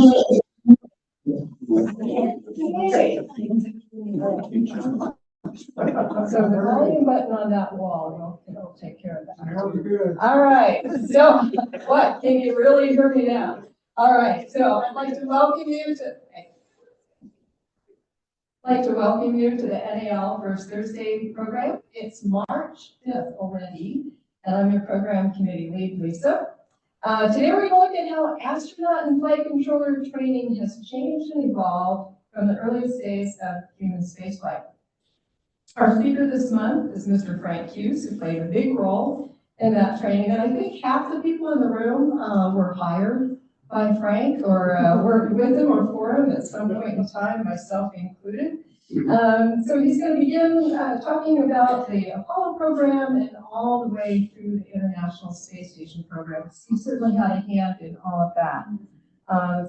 So the volume button on that wall will take care of that. All right. So what? Can you really hear me now? All right. So I'd like to welcome you to the NAL First Thursday program. It's March 5th already, and I'm your program committee lead, Lisa. Today we're going to look at how astronaut and flight controller training has changed and evolved from the earliest days of human spaceflight. Our speaker this month is Mr. Frank Hughes, who played a big role in that training. And I think half the people in the room were hired by Frank or worked with him or for him at some point in time, myself included. So he's going to begin talking about the Apollo program and all the way through the International Space Station program. He certainly had a hand in all of that.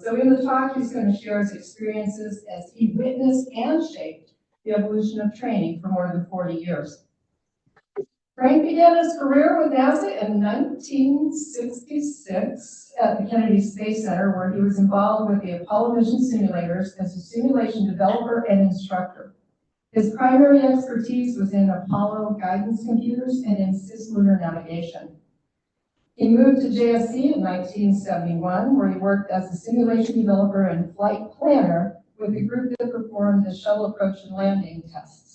So in the talk, he's going to share his experiences as he witnessed and shaped the evolution of training for more than 40 years. Frank began his career with NASA in 1966 at the Kennedy Space Center, where he was involved with the Apollo mission simulators as a simulation developer and instructor. His primary expertise was in Apollo guidance computers and in cislunar navigation. He moved to JSC in 1971, where he worked as a simulation developer and flight planner with a group that performed the shuttle approach and landing tests.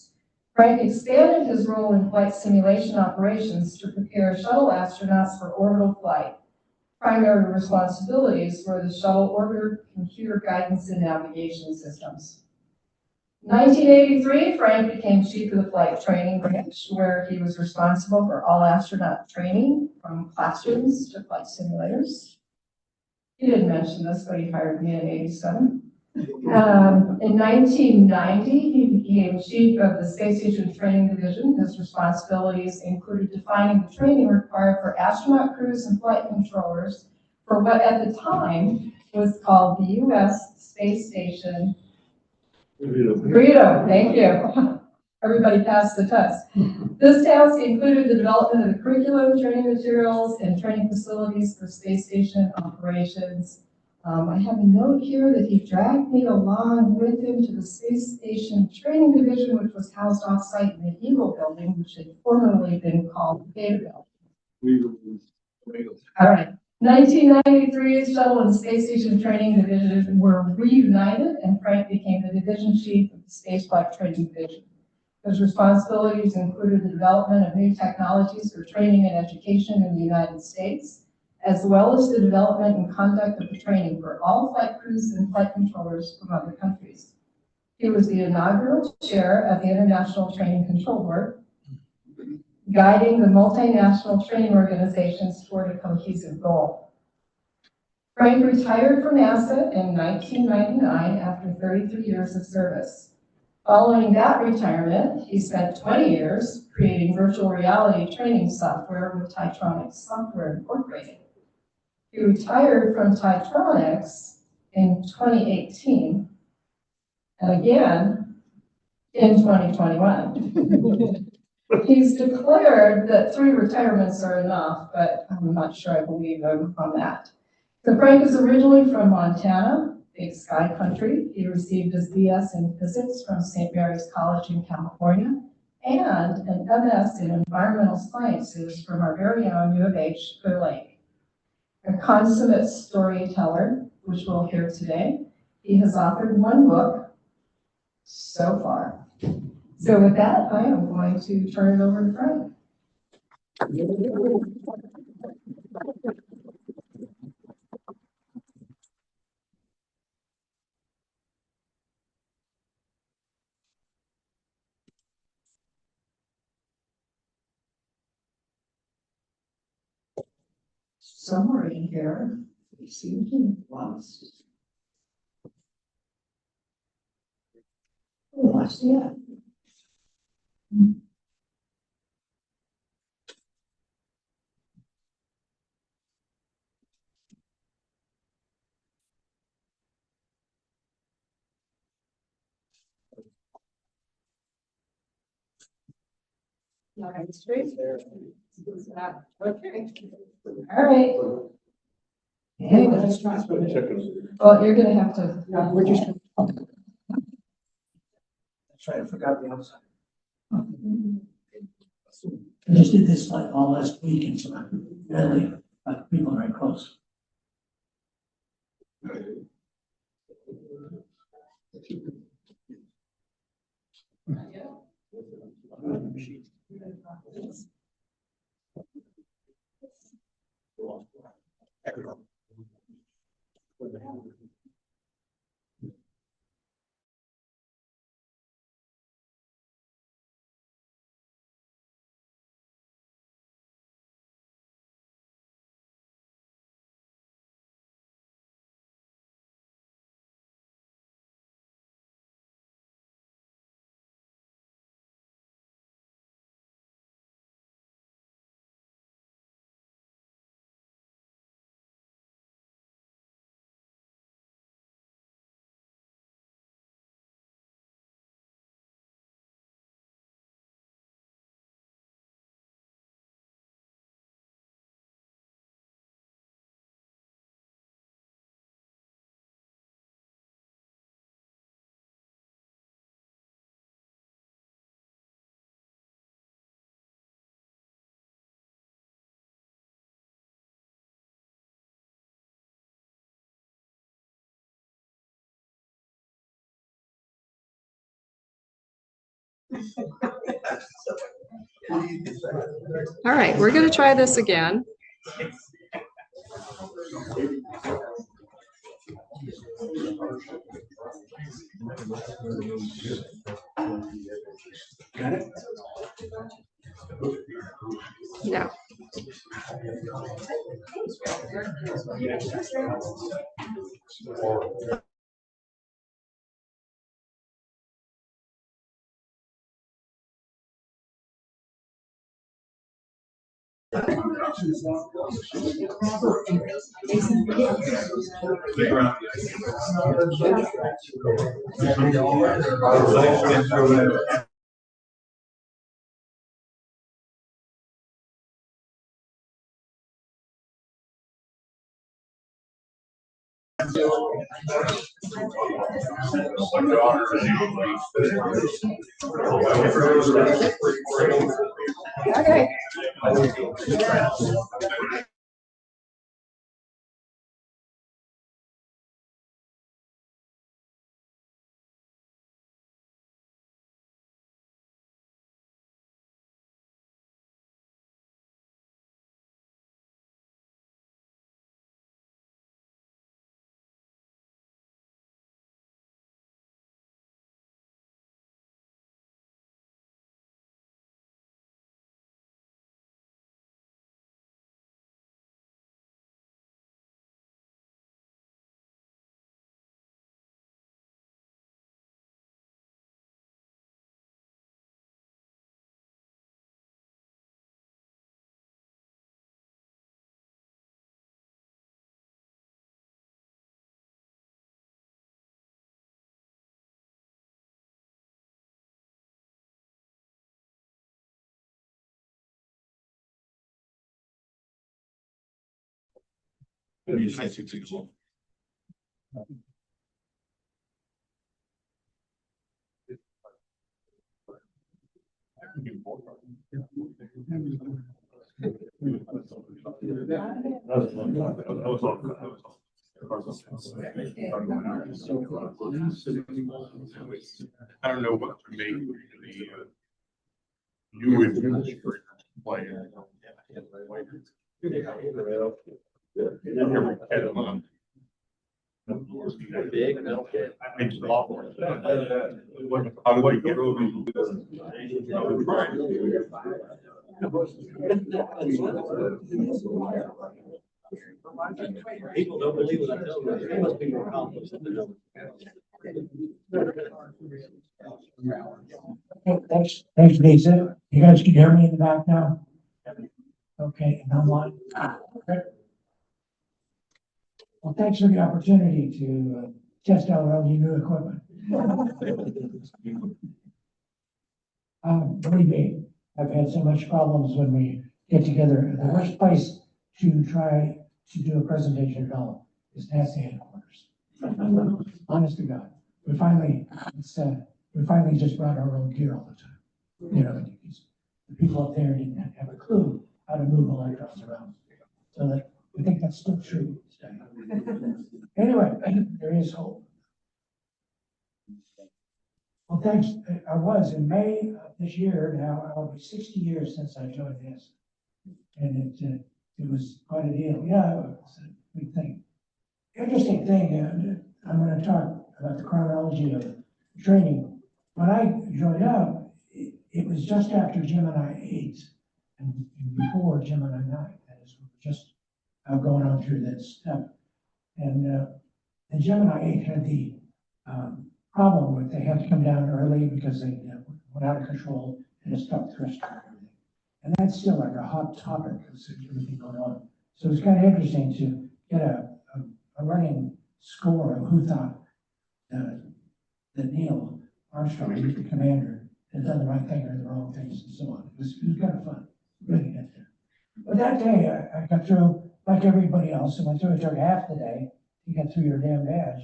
Frank expanded his role in flight simulation operations to prepare shuttle astronauts for orbital flight. Primary responsibilities were the shuttle orbiter, computer guidance, and navigation systems. In 1983, Frank became chief of the flight training branch, where he was responsible for all astronaut training, from classrooms to flight simulators. He didn't mention this, but he hired me in '87. In 1990, he became chief of the Space Station Training Division. His responsibilities included defining the training required for astronaut crews and flight controllers for what at the time was called the U.S. Space Station. Burrito, thank you. Everybody passed the test. This task included the development of the curriculum, training materials, and training facilities for space station operations. I have a note here that he dragged me along with him to the Space Station Training Division, which was housed off-site in the Eagle Building, which had formerly been called the Beta Building. All right. 1993, Shuttle and Space Station Training Division were reunited, and Frank became the division chief of the Spaceflight Training Division. His responsibilities included the development of new technologies for training and education in the United States, as well as the development and conduct of the training for all flight crews and flight controllers from other countries. He was the inaugural chair of the International Training Control Board, guiding the multinational training organizations toward a cohesive goal. Frank retired from NASA in 1999 after 33 years of service. Following that retirement, he spent 20 years creating virtual reality training software with Tytronics Software Incorporated. He retired from Tytronics in 2018, and again in 2021. He's declared that 3 retirements are enough, but I'm not sure I believe him on that. So Frank is originally from Montana, Big Sky Country. He received his BS in physics from St. Mary's College in California and an MS in environmental sciences from our very own U of H, Clear Lake. A consummate storyteller, which we'll hear today. He has authored 1 book so far. So with that, I am going to turn it over to Frank. Somewhere in here, we seem to have lost. Oh, lost yet. All right, straight there. Okay. All right. Hey, that's not. Well, you're gonna have to, Yeah, we're just. That's right, I forgot the outside. I just did this like all last week and so really, people are very close. all right, we're gonna try this again. No. Okay. I don't know what to make the new administration plan. Every head on. Big, okay. Makes a lot more sense. How do I get over? People don't believe what I tell them. They must be more accomplished than they know. Okay, thanks, Lisa. You guys can hear me in the back now? Okay, and I'm on. Okay. Well, thanks for the opportunity to test out all the new equipment. Believe me, I've had so much problems when we get together. The worst place to try to do a presentation at all is NASA headquarters. Honest to God, we finally just brought our own gear all the time. You know, because the people up there didn't have a clue how to move electrons around. So that, I think that's still true today. Anyway, there is hope. Well, thanks. I was in May of this year. Now I'll be 60 years since I joined this, and it was quite a deal. Yeah, it was a big thing. Interesting thing. I'm going to talk about the chronology of training. When I joined up, it was just after Gemini 8 and before Gemini 9. That is, we were just going on through that step. And Gemini 8 had the problem with they had to come down early because they went out of control and it stopped thrusting and everything. And that's still like a hot topic of everything going on. So it's kind of interesting to get a running score of who thought that Neil Armstrong, the commander, had done the right thing or the wrong things and so on. It was kind of fun, really get there. But that day I got through like everybody else, and went through. It took half the day to get through your damn badge.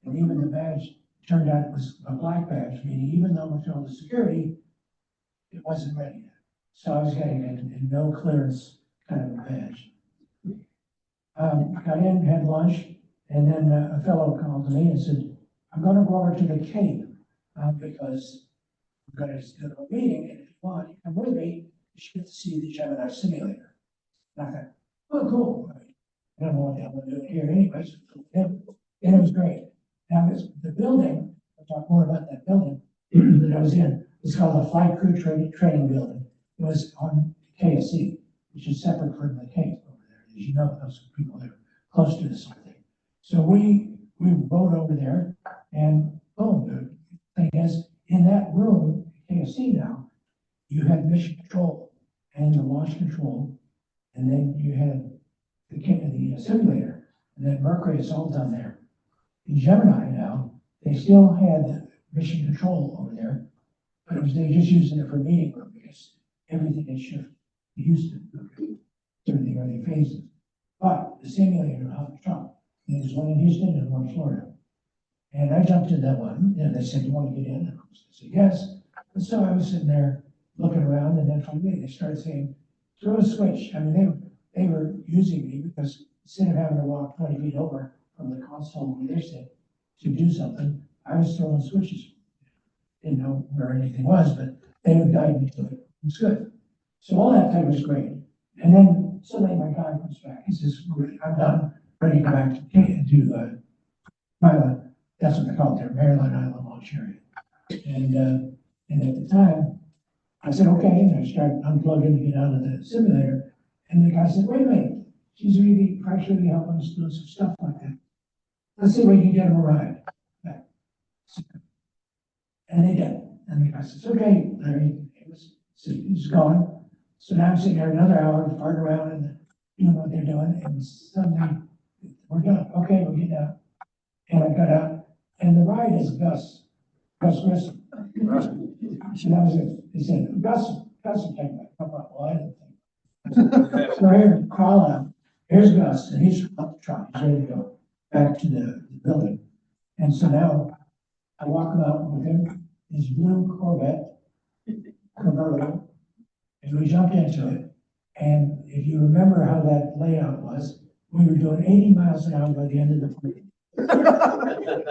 And even the badge turned out it was a black badge, meaning even though we all the security, it wasn't ready yet. So I was getting a no clearance kind of a badge. Got in, had lunch, and then a fellow called to me and said, I'm going to go over to the Cape because we're going to go to a meeting, and if you want, you come with me, you should get to see the Gemini simulator. And I thought, oh, cool. I don't know what the hell I'm doing here anyways. And it was great. Now, the building, I'll talk more about that building that I was in. It's called the Flight Crew Training Building. It was on KSC, which is separate from the Cape over there. As you know, those people that are close to this sort of thing. So we rode over there, and boom, the thing is, in that room, KSC now, you had mission control and the launch control, and then you had the simulator, and then Mercury is all done there. In Gemini now, they still had the mission control over there, but they were just using it for meeting room because everything had shifted to Houston during the early phases. But the simulator hung Trump. There was one in Houston and one in Florida. And I jumped in that one, and they said, "You want to get in?" I said, "Yes." And so I was sitting there looking around, and then finally they started saying, "Throw a switch." I mean, they were using me because instead of having to walk 20 feet over from the console where they said to do something, I was throwing switches. Didn't know where anything was, but they would guide me to it. It was good. So all that time was great. And then suddenly my guy comes back. He says, "I'm done, ready to go back to pilot." That's what they call it there, Maryland Island Launch Area. And at the time, I said, "Okay," and I started unplugging to get out of the simulator. And the guy said, "Wait a minute, she's really actually helping us do some stuff like that. Let's see if we can get him a ride back." And they did. And the guy says, "Okay, Larry," he's gone. So now I'm sitting there another hour, farting around and doing what they're doing. And suddenly, we're done. Okay, we'll get out. And I got out. And the ride is Gus Grissom. So that was it. They said, Gus will take that. Come on, well, I didn't think. So here, crawl out. Here's Gus, and he's up the truck. He's ready to go back to the building. And so now I walk out with him, his blue Corvette convertible, and we jumped into it. And if you remember how that layout was, we were doing 80 miles an hour by the end of the flight.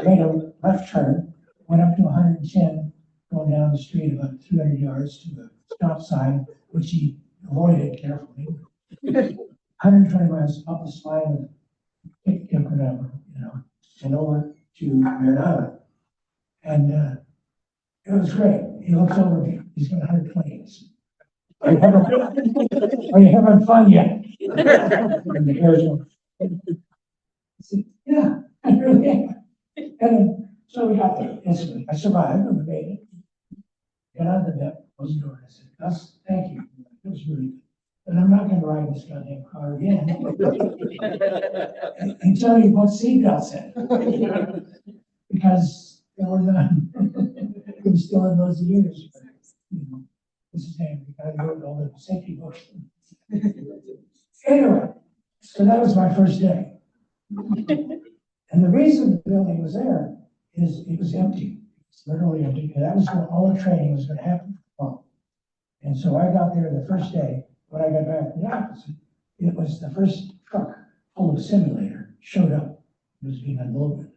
Made a left turn, went up to 110, going down the street about 200 yards to the stop sign, which he avoided carefully. 120 miles up the spine of whatever, and over to Maryland. And it was great. He looks over at me. He's got 120. Are you having fun yet? And the hair's going. I said, "Yeah, I really am." And so we got there instantly. I survived and we made it. Got out of the bed, closed the door, and I said, "Gus, thank you. It was really good. But I'm not going to ride this goddamn car again until you put seatbelts in." Because they were done. It was still in those years. But, this is him. I wrote all the safety books. Anyway, So that was my first day. And the reason the building was there is it was empty. It's literally empty. And that was when all the training was gonna happen. And so I got there the first day. When I got back to the office, it was the first truck full of simulator showed up. It was being unloaded.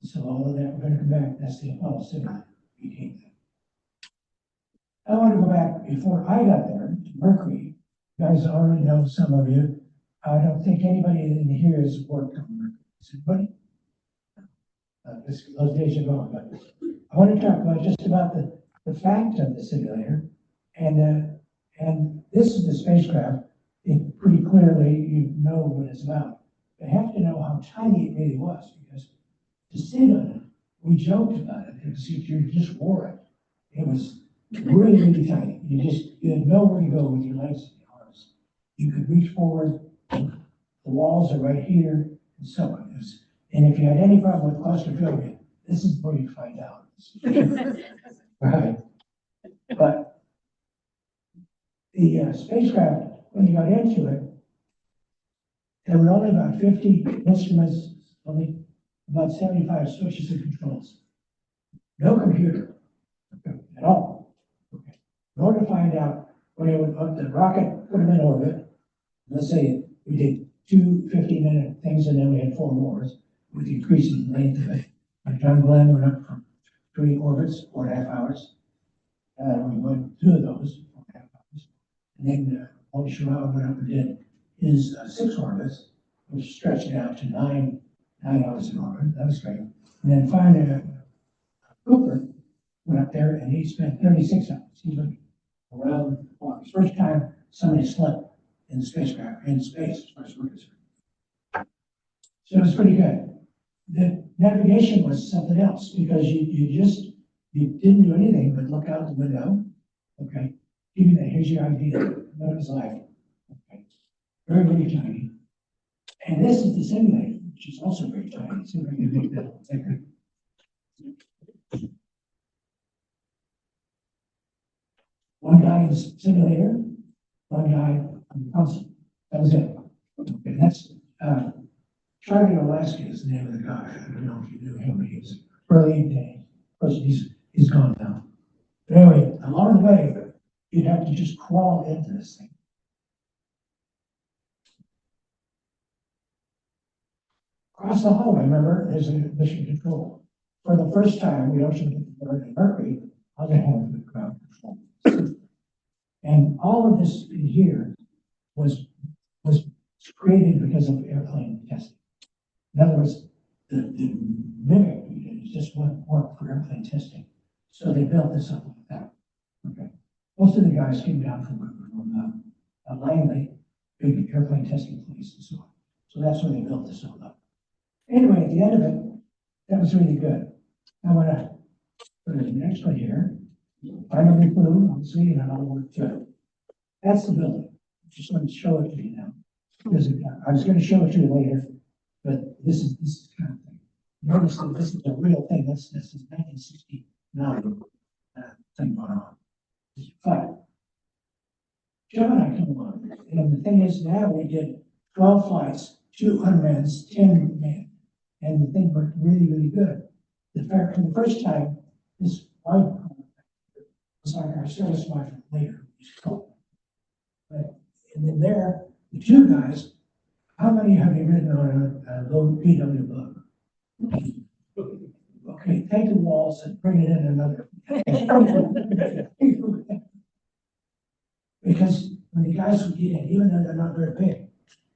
So all of that, we're gonna come back. That's the Apollo simulator. We came there. I want to go back before I got there to Mercury. You guys already know some of you. I don't think anybody in here has worked on Mercury. Is anybody? Those days are gone, but I want to talk about just about the fact of the simulator. And this is the spacecraft. It pretty clearly, you know what it's about. But you have to know how tiny it really was, because to sit on it, we joked about it, because if you just wore it, it was really, really tiny. You had nowhere to go with your legs and your arms. You could reach forward, the walls are right here, and so on. And if you had any problem with claustrophobia, this is where you find out. Right. But the spacecraft, when you got into it, there were only about 50 instruments, only about 75 switches and controls. No computer at all. Okay. In order to find out when it would put the rocket, put them in orbit, let's say we did 2 50-minute things and then we had 4 more with the increasing length of it. Like John Glenn went up from 3 orbits, 4.5 hours. We went 2 of those, 4.5 hours. And then Wally Schirra went up and did his 6 orbits, which stretched it out to 9 hours in orbit. That was great. And then finally, Cooper went up there and he spent 36 hours. He went around the clock. It's the first time somebody slept in the spacecraft, in space, as far as we're concerned. So it was pretty good. The navigation was something else, because you didn't do anything but look out the window. Okay. Give you that, here's your idea. What it was like. Okay. Very, very tiny. And this is the simulator, which is also very tiny. See if I can make that bigger. One guy in the simulator, one guy on the console. That was it. Okay, that's Charlie Alaska is the name of the guy. I don't know if you knew him, but he was early day. Of course, he's gone now. But anyway, along the way, you'd have to just crawl into this thing. Across the hallway, remember, there's a mission control. For the first time, we also get the word in Mercury, other hand of the ground control. And all of this in here was created because of airplane testing. In other words, the mimic we did just wouldn't work for airplane testing. So they built this up like that. Okay. Most of the guys came down from Langley, big airplane testing place and so on. So that's where they built this all up. Anyway, at the end of it, that was really good. I'm gonna put the next one here. Finally flew, obviously, and I'll work through it. That's the building. Just let me show it to you now. Because I was going to show it to you later, but this is kind of thing. Notice that this is a real thing. This is 1969 thing going on. But Joe and I come along, and the thing is now we did 12 flights, 2 unmanned, 10 manned, and the thing worked really, really good. The fact for the first time, this white was like our service module later. But, and then there, the 2 guys, how many have you ridden on a low PW bug? Okay, take the walls and bring it in another. Because when the guys would get in, even though they're not very big,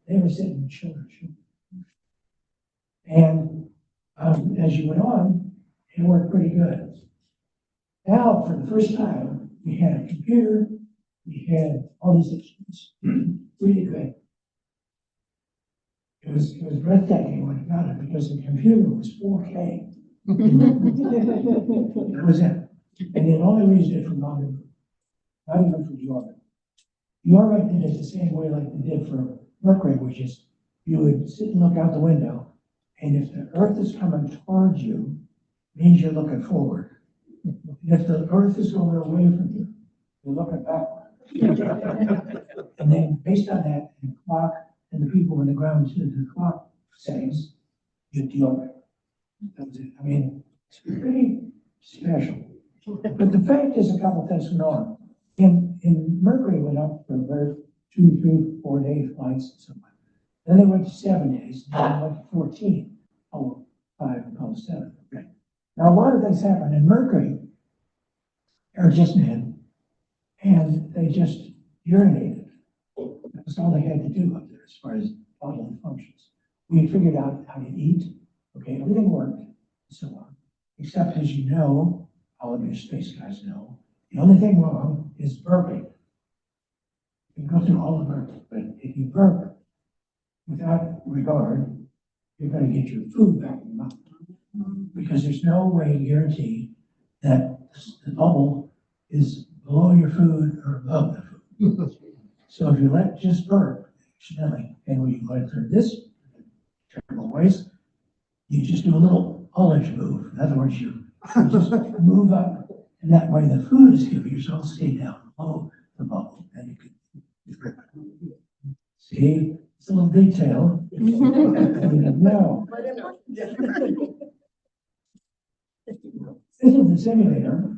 they were sitting in shoulder to shoulder. And as you went on, it worked pretty good. Now, for the first time, we had a computer, we had all these instruments, really good. It was breathtaking when it got it, because the computer was 4K. That was it. And it only reached it from not even from the orbit. The orbit did it the same way like they did for Mercury, which is you would sit and look out the window, and if the Earth is coming towards you, means you're looking forward. And if the Earth is going away from you, you're looking backward. And then based on that, and clock and the people in the ground to the clock settings, you deal. That was it. I mean, it's pretty special. But the fact is, a couple things went on. In Mercury went up for very 2, 3, 4 day flights and so on. Then they went to 7 days, and then they went to 14, Apollo 5 and Apollo 7. Okay. Now, a lot of things happened in Mercury. They were just men, and they just urinated. That was all they had to do up there as far as bodily functions. We figured out how to eat. Okay, everything worked, and so on. Except, as you know, all of your space guys know, the only thing wrong is burping. You can go through all of burping, but if you burp without regard, you're going to get your food back in your mouth. Because there's no way to guarantee that the bubble is below your food or above the food. So if you let just burp, accidentally, and when you go through this terrible ways, you just do a little ullage move. In other words, you just move up, and that way the food is given yourself stay down below the bubble, and you can grip it. See, it's a little detail. No. This is the simulator,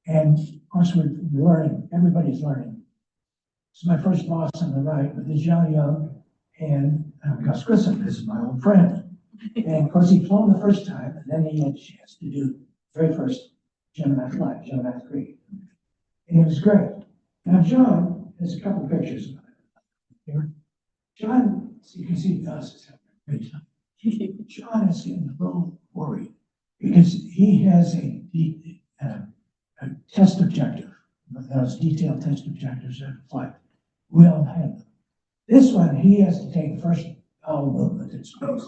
and of course we're learning. Everybody's learning. This is my first boss on the right, with this John Young and Gus Grissom. This is my old friend. And of course, he'd flown the first time, and then he had a chance to do the very first Gemini flight, Gemini 3. And it was great. Now, John, there's a couple of pictures of it here. John, so you can see Gus is having a great time. John is getting a little worried because he has a test objective. Those detailed test objectives at flight. We all have them. This one, he has to take the first bowel movement in space.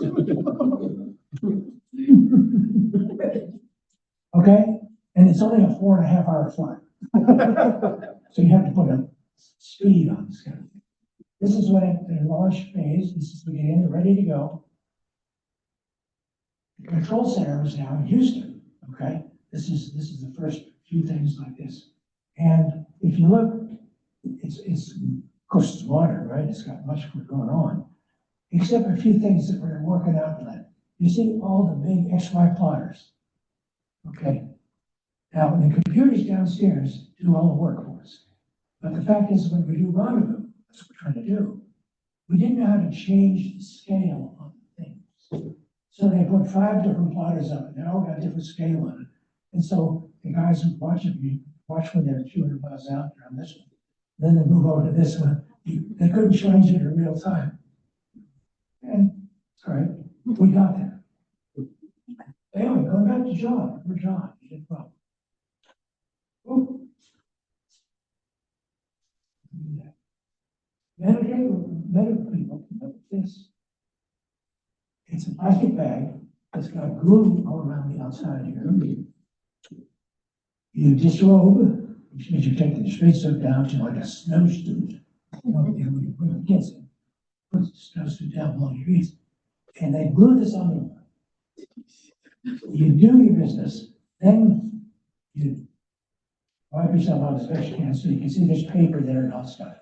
Okay? And it's only a 4.5 hour flight. So you have to put a speed on this kind of thing. This is when the launch phase, this is beginning, they're ready to go. The control center is now in Houston. Okay? This is the first few things like this. And if you look, it's of course it's water, right? It's got much more going on, except a few things that we're working out in that. You see all the big XY plotters. Okay. Now the computers downstairs do all the work for us. But the fact is, when we do rendezvous, that's what we're trying to do. We didn't know how to change the scale of things. So they put 5 different plotters up, and they all got different scale on it. And so the guys who watch it, you watch when they're 200 miles out there on this one. Then they move over to this one. They couldn't change it in real time. And it's all right, we got there. Anyway, going back to John. We're John. He did well. Medical people come up with this. It's a plastic bag that's got glue all around the outside here. You disrobe, which means you're taking the spacesuit down to like a snowsuit. You know, when you put the kids in, put the snowsuit down below your ears, and they glue this on you. You do your business, then you wipe yourself out as best you can so you can see there's paper there and all that stuff.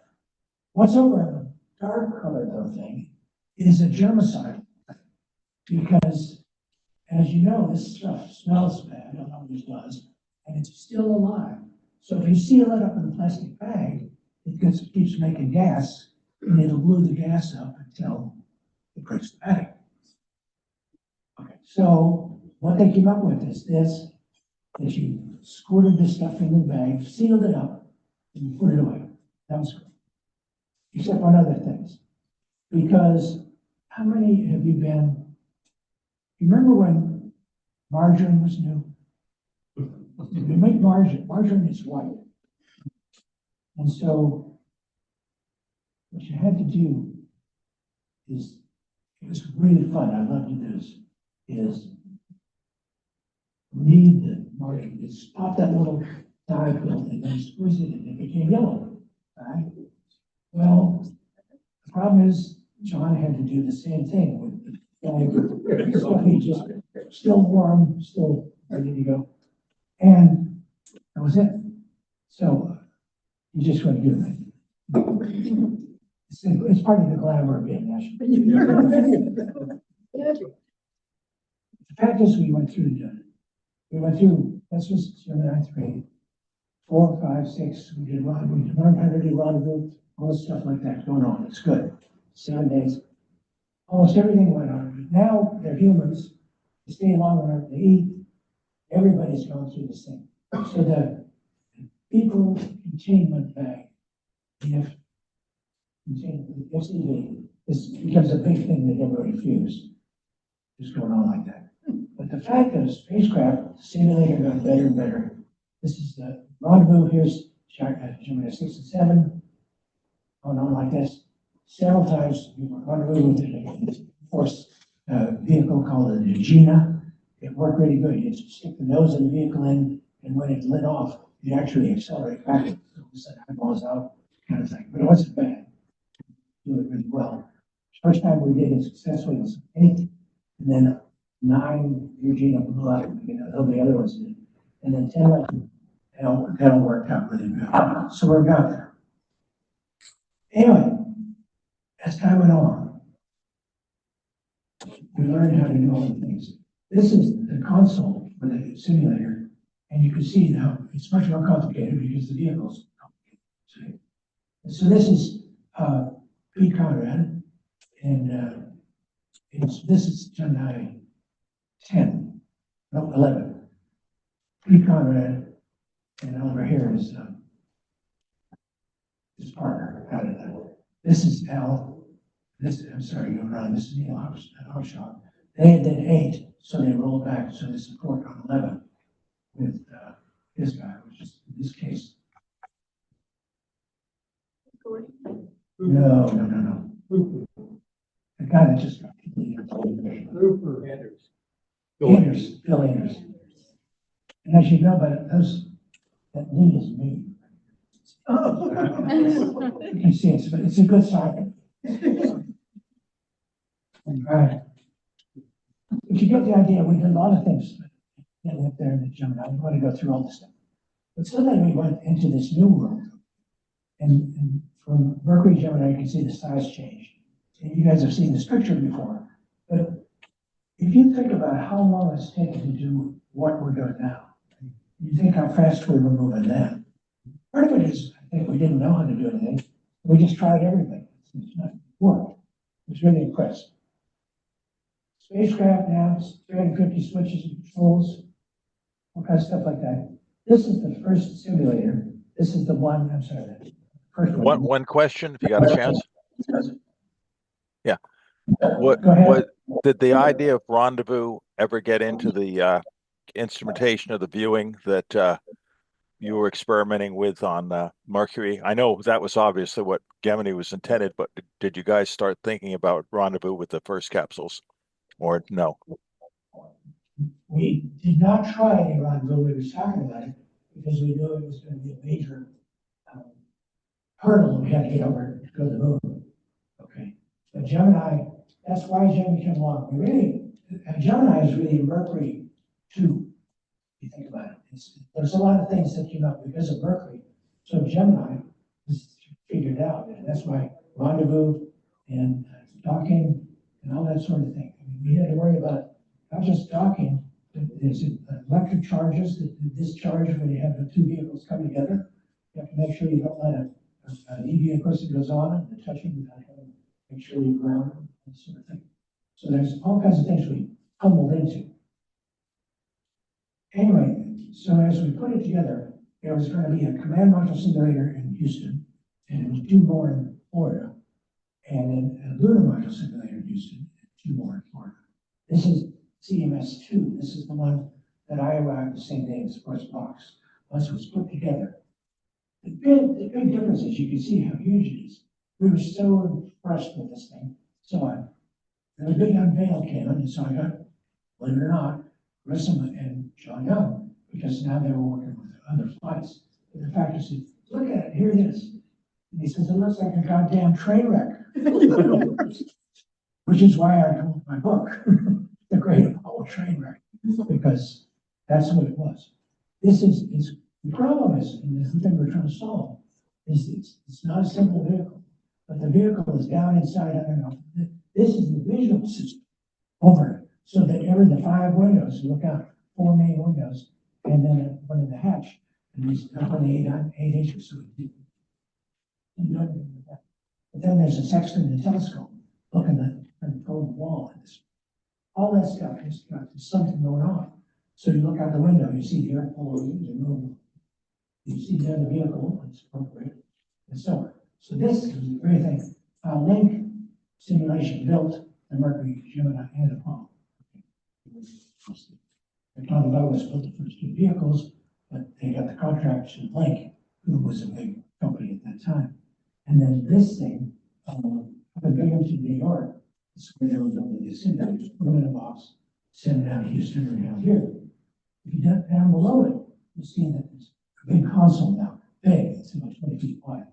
What's over on the dark colored though thing is a germicide, because as you know, this stuff smells bad, it always does, and it's still alive. So if you seal it up in a plastic bag, it keeps making gas, and it'll glue the gas up until it breaks the bag. Okay, so what they came up with is this, that you squirted this stuff in the bag, sealed it up, and you put it away. That was good. Except on other things. Because how many have you been, you remember when margarine was new? You make margarine is white. And so what you had to do is, it was really fun, I love to do this, is knead the margarine, just pop that little dye pill and then squeeze it and it became yellow, right? Well, the problem is John had to do the same thing with the stuff. He just still warm, still ready to go. And that was it. So you just went to do that. It's part of the glamour of being national. The fact is, we went through, this was Gemini 3, 4, 5, 6, we learned how to do rendezvous, all this stuff like that going on, it's good. 7 days, almost everything went on. Now they're humans, they stay long enough to eat, everybody's gone through this thing. So the people containment bag, if FCV, this becomes a big thing that everybody refused. It's going on like that. But the fact is, spacecraft, the simulator got better and better. This is the rendezvous, here's Gemini 6 and 7, going on like this. Several times, we were rendezvous with a force vehicle called the Gina. It worked really good. You just stick the nose of the vehicle in, and when it lit off, it actually accelerated back. So it was eyeballs out, kind of thing. But it wasn't bad. Do it really well. First time we did it successfully was 8, and then 9, Eugenia blew up, all the other ones did. And then 10, like, that worked out really good. So we're about there. Anyway, as time went on, we learned how to do all the things. This is the console for the simulator, and you can see now it's much more complicated because the vehicle's complicated. So this is Pete Conrad, and this is Gemini 10, no, 11. Pete Conrad, and over here is his partner out of that. This is Al. I'm sorry, you're wrong. This is Neil Harshaw. They did 8, so they rolled back. So this is 4 on 11 with this guy, which is in this case. No. The guy that just got Bill Anders. And as you know, but that knee is me. You can see it's a good sign. Right. But you get the idea, we did a lot of things getting up there in the Gemini. I don't want to go through all this stuff. But suddenly we went into this new world. And from Mercury Gemini, you can see the size change. And you guys have seen this picture before. But if you think about how long it's taken to do what we're doing now, you think how fast we were moving then. Part of it is, I think we didn't know how to do anything. We just tried everything. It's not worked. I was really impressed. Spacecraft now, 350 switches and controls, all kinds of stuff like that. This is the first simulator. This is the one, I'm sorry, the first one. One question, if you got a chance. Yeah. What did the idea of rendezvous ever get into the instrumentation of the viewing that you were experimenting with on Mercury? I know that was obviously what Gemini was intended, but did you guys start thinking about rendezvous with the first capsules, or no? We did not try any rendezvous. We were talking about it because we knew it was going to be a major hurdle we had to get over to go to the moon. Okay, but Gemini, that's why Gemini came along. Gemini is really Mercury 2. You think about it. There's a lot of things that came up because of Mercury. So Gemini was figured out, and that's why rendezvous and docking and all that sort of thing. I mean, we had to worry about not just docking, but there's electric charges that discharge when you have the two vehicles come together. You have to make sure you don't let an EV, of course, it goes on and touching without having to make sure you ground them, that sort of thing. So there's all kinds of things we tumbled into. Anyway, so as we put it together, there was going to be a command module simulator in Houston, and 2 more in Florida, and then a lunar module simulator in Houston, and 2 more in Florida. This is CMS-2. This is the one that I arrived the same day as the first box. Once it was put together. The big difference is you can see how huge it is. We were so impressed with this thing. So the big unveil came in, and so I got, believe it or not, Grissom and John Young, because now they were working with other flights. But the fact is, look at it, here it is. And he says, it looks like a goddamn train wreck. Which is why I called my book, The Great Apollo Train Wreck, because that's what it was. This is the problem is, and the thing we're trying to solve, is it's not a simple vehicle. but the vehicle is down inside, I don't know. This is the visual system over it, so that the 5 windows, you look out, 4 main windows, and then one in the hatch, and it's up on the 8 inches, so it didn't do anything with that. But then there's a section of the telescope, looking at the golden wall, and this, all that stuff has got something going on. So you look out the window, you see the Earth polar region moving. You see the other vehicle, it's appropriate, and so on. So this is the very thing. Link simulation built the Mercury, Gemini, and Apollo. Tom Douglas built the first 2 vehicles, but they got the contract to Link, who was a big company at that time. And then this thing, up in Binghamton, New York, is where they were building the simulators, put them in a box, send it out to Houston or down here. If you get down below it, you see that there's a big console now, big, it's about 20 feet wide.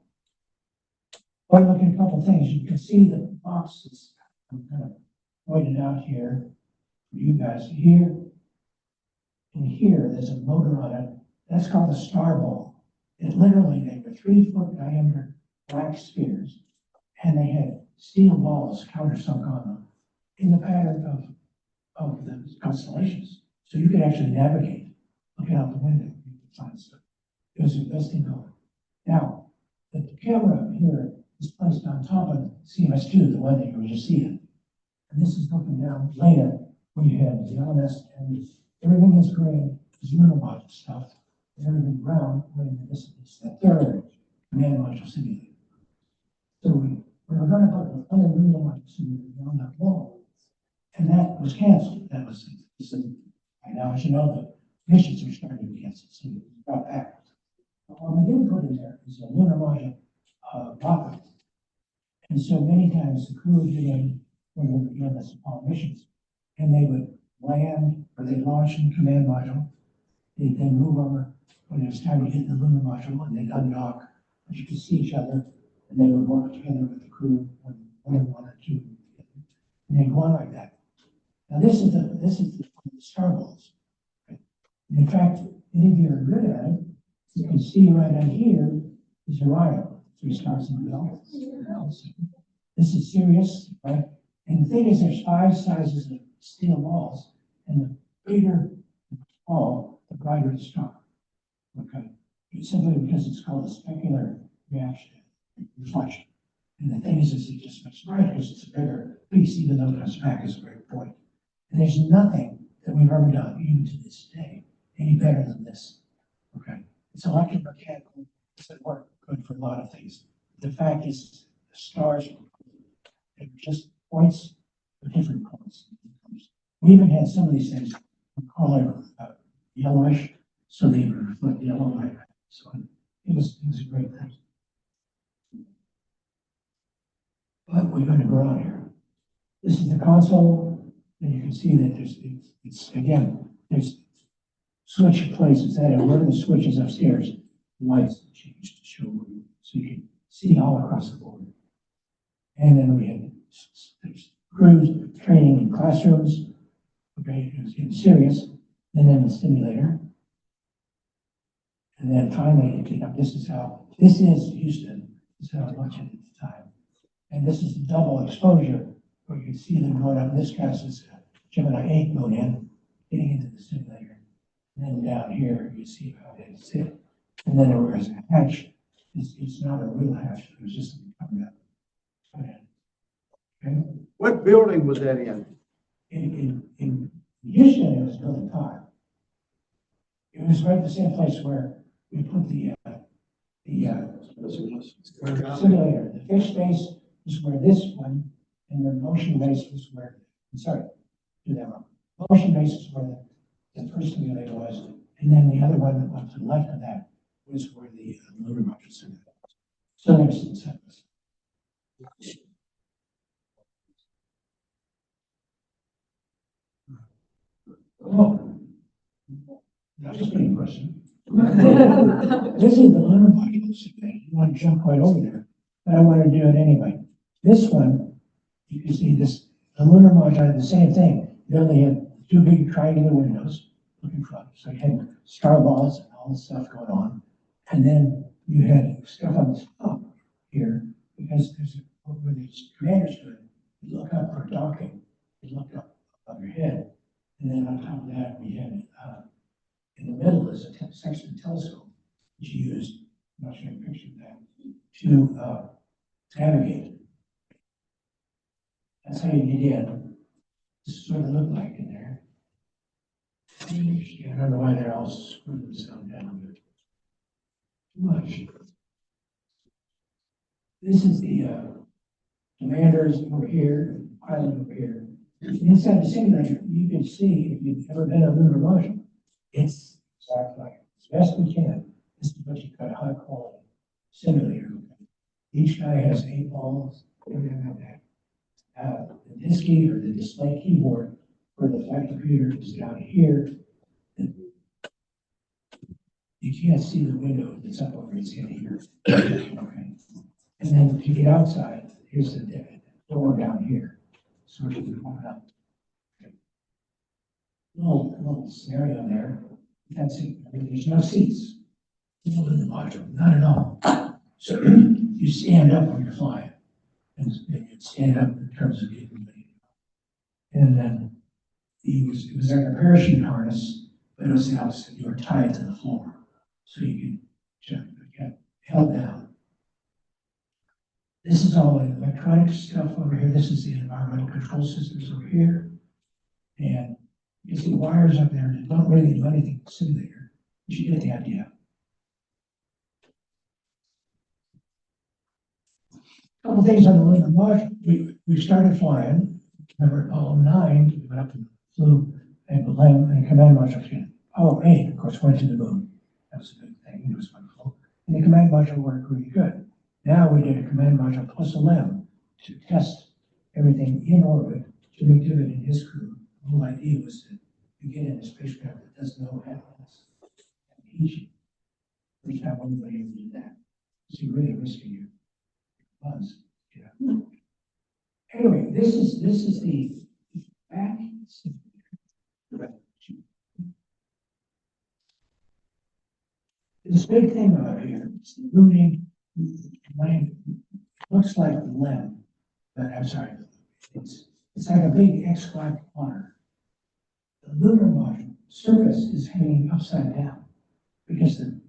By looking at a couple of things, you can see the boxes I'm kind of pointed out here for you guys. Here and here, there's a motor on it. That's called a star ball. It literally, they were 3-foot diameter black spheres, and they had steel balls countersunk on them in the pattern of the constellations. So you could actually navigate, looking out the window, you could find stuff. It was the best thing going. Now, the camera here is placed on top of CMS2, the one that you were just seeing. And this is looking down later, where you had the LMS, and everything is green, is lunar module stuff, and everything brown, when this is the 3rd command module simulator. So we were going to put another lunar module simulator on that wall, and that was canceled. That was, right now, as you know, the missions are starting to be canceled, so we brought back. What we did put in there is a lunar module rocket. And so many times the crew would get in when we were doing this Apollo missions, and they would land or they'd launch in the command module. They'd then move over when it was time to hit the lunar module, and they'd undock, but you could see each other, and they would work together with the crew when one or two together. And they'd go on like that. Now this is the star balls. Right? And in fact, any of you are good at it, you can see right out here is Orion. 3 stars in the belt. This is Sirius, right? And the thing is, there's 5 sizes of steel walls, and the bigger the ball, the brighter the star. Okay, it's simply because it's called a specular reaction, reflection. And the thing is it just makes brighter because it's a bigger piece, even though it comes back as a bigger point. And there's nothing that we've ever done, even to this day, any better than this. Okay, it's electromechanical. Doesn't work good for a lot of things. The fact is, the stars are just points for different points. We even had some of these things we call it yellowish, so they reflect yellow light. So it was a great thing. But we're going to go on here. This is the console, and you can see that it's again, there's switch places that are one of the switches upstairs. Lights change to show you, so you can see all across the board. And then we had there's crews training in classrooms, okay, it was getting serious, and then the simulator. And then finally, this is Houston, this is how I watched it at the time. And this is double exposure, where you can see them going up. This cast is Gemini 8 going in, getting into the simulator. And then down here, you see how they sit. And then there was a hatch. It's not a real hatch. It was just coming up. Okay. What building was that in? In Houston, it was building 5. It was right the same place where we put the simulator. The fish space was where this one, and the motion base was where, sorry, do that wrong. Motion base is where the first simulator was, and then the other one that went to the left of that was where the lunar module simulator was. So there's the sentence. Oh, that's just pretty impressive. This is the lunar module simulator. You want to jump right over there, but I want to do it anyway. This one, you can see this, the lunar module had the same thing. It only had 2 big triangular windows looking front. So you had star balls and all this stuff going on. And then you had stuff on the top here, because there's where these commanders stood, you look up for docking, you look up above your head, and then on top of that, we had, in the middle is a section telescope, which you used, I'm not showing a picture of that, to, navigate. That's how you get in. This is what it looked like in there. I don't know why they're all screwed themselves down, but too much. This is the commanders over here, pilot over here. Inside the simulator, you can see, if you've ever been a lunar module, it's exactly like as best we can. This is what you've got a high quality simulator. Each guy has 8 balls, everything like that. The disky or the display keyboard for the flight computer is down here. You can't see the window that's up over his head here. Okay. And then to get outside, here's the door down here. So you can open up. Okay. Little scenario there. That's it. I mean, there's no seats. In the module, not at all. So you stand up when you're flying. And you stand up in terms of getting ready. And then it was like a parachute harness, but it was the opposite. You were tied to the floor. So you could get held down. This is all the electronic stuff over here. This is the environmental control systems over here. And you see wires up there that don't really do anything to the simulator. But you get the idea. A couple things on the lunar module. We started flying. Remember Apollo 9, we went up and flew and command module 10. Apollo 8, of course, went to the moon. That was a big thing. It was wonderful. And the command module worked really good. Now we did a command module plus a LEM to test everything in orbit. Jimmy Tibbet and his crew, the whole idea was that you get in a spacecraft that does no happiness and teach you. First time anybody ever did that. So you're really risking your funds. Yeah. Anyway, this is the back. This big thing about here is the routing. Looks like the LEM, but I'm sorry, it's like a big X-like corner. The lunar module surface is hanging upside down because the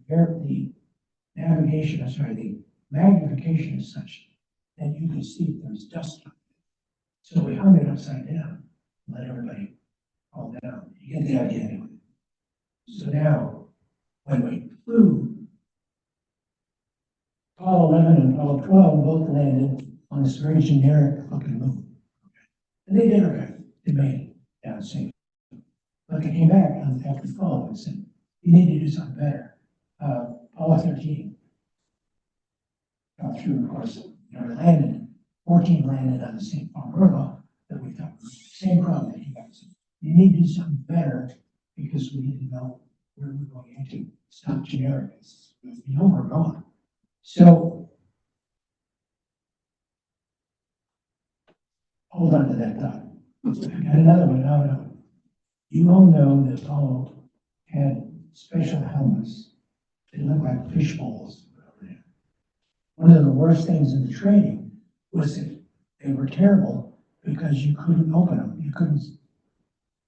navigation, the magnification is such that you can see there's dust on it. So we hung it upside down, let everybody fall down. You get the idea anyway. So now, when we flew, Apollo 11 and Apollo 12 both landed on this very generic looking moon. And they did okay. They made it down safe. But they came back after the fall and said, you need to do something better. Apollo 13 got through, of course, they landed. 14 landed on the same farm that we thought was the same problem that you guys had. You need to do something better because we need to know where we're going into. It's not generic. We know we're going. So, hold on to that thought. I got another one out of. You all know that Apollo had special helmets. They looked like fish bowls. One of the worst things in the training was that they were terrible because you couldn't open them. You couldn't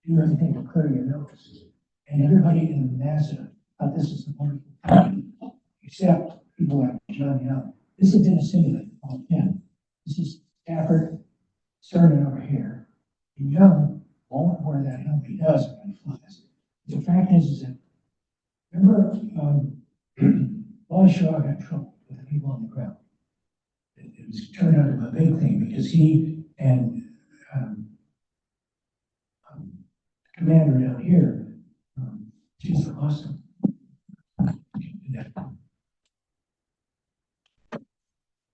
do anything to clear your nose. And everybody in NASA thought this was a wonderful thing, except people like John Young. This has been a simulator, Apollo 10. This is Stafford, Cernan over here. And Young won't wear that helmet. He does when he flies. The fact is that, remember, Wally Shaw got in trouble with the people on the ground. It was turned out to be a big thing because he and commander down here, she's awesome.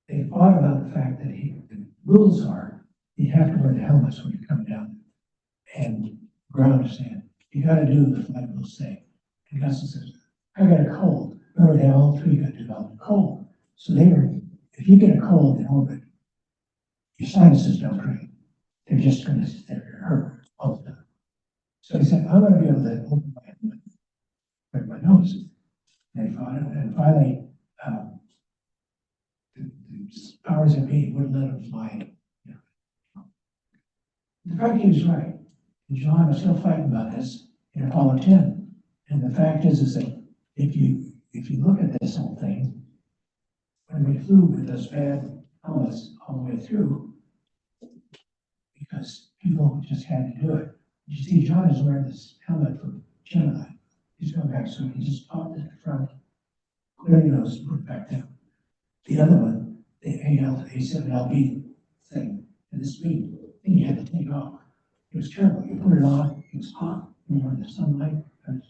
They fought about the fact that the rules are you have to wear the helmets when you come down and ground is saying you got to do the flight rules say. And Gus says, I got a cold. Remember, they all three got developed a cold. So if you get a cold in orbit, your sinuses don't drain. They're just going to hurt all the time. So he said, I'm going to be able to open my nose. And they fought it. And finally, the powers that be wouldn't let him fly. You know. The fact he was right. And John was still fighting about this in Apollo 10. And the fact is that if you look at this whole thing, when we flew with those bad helmets all the way through, because people just had to do it. You see, John is wearing this helmet from Gemini. He's going back, so he just popped it in front, clearing those, put it back down. The other one, the A7LB thing, and this big thing you had to take off. It was terrible. You put it on, it was hot, you were in the sunlight, and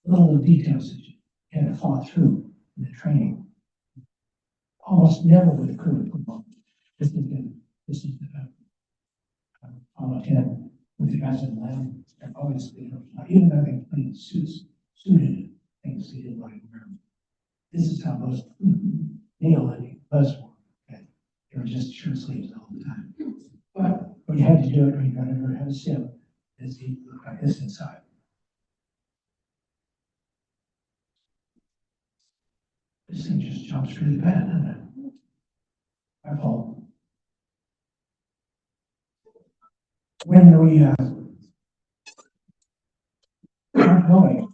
little details that you had to thought through in the training. Almost never would the crew put on. This is the Apollo 10 with the guys in the lab. They're always, even though they played suited things, they didn't want to wear them. This is how most Neil and Buzz were. Okay? They were just shirt sleeves all the time. But when you had to do it, when you got to have a sim, is he looked like this inside. This thing just jumps really bad, doesn't it? My fault. When we start going,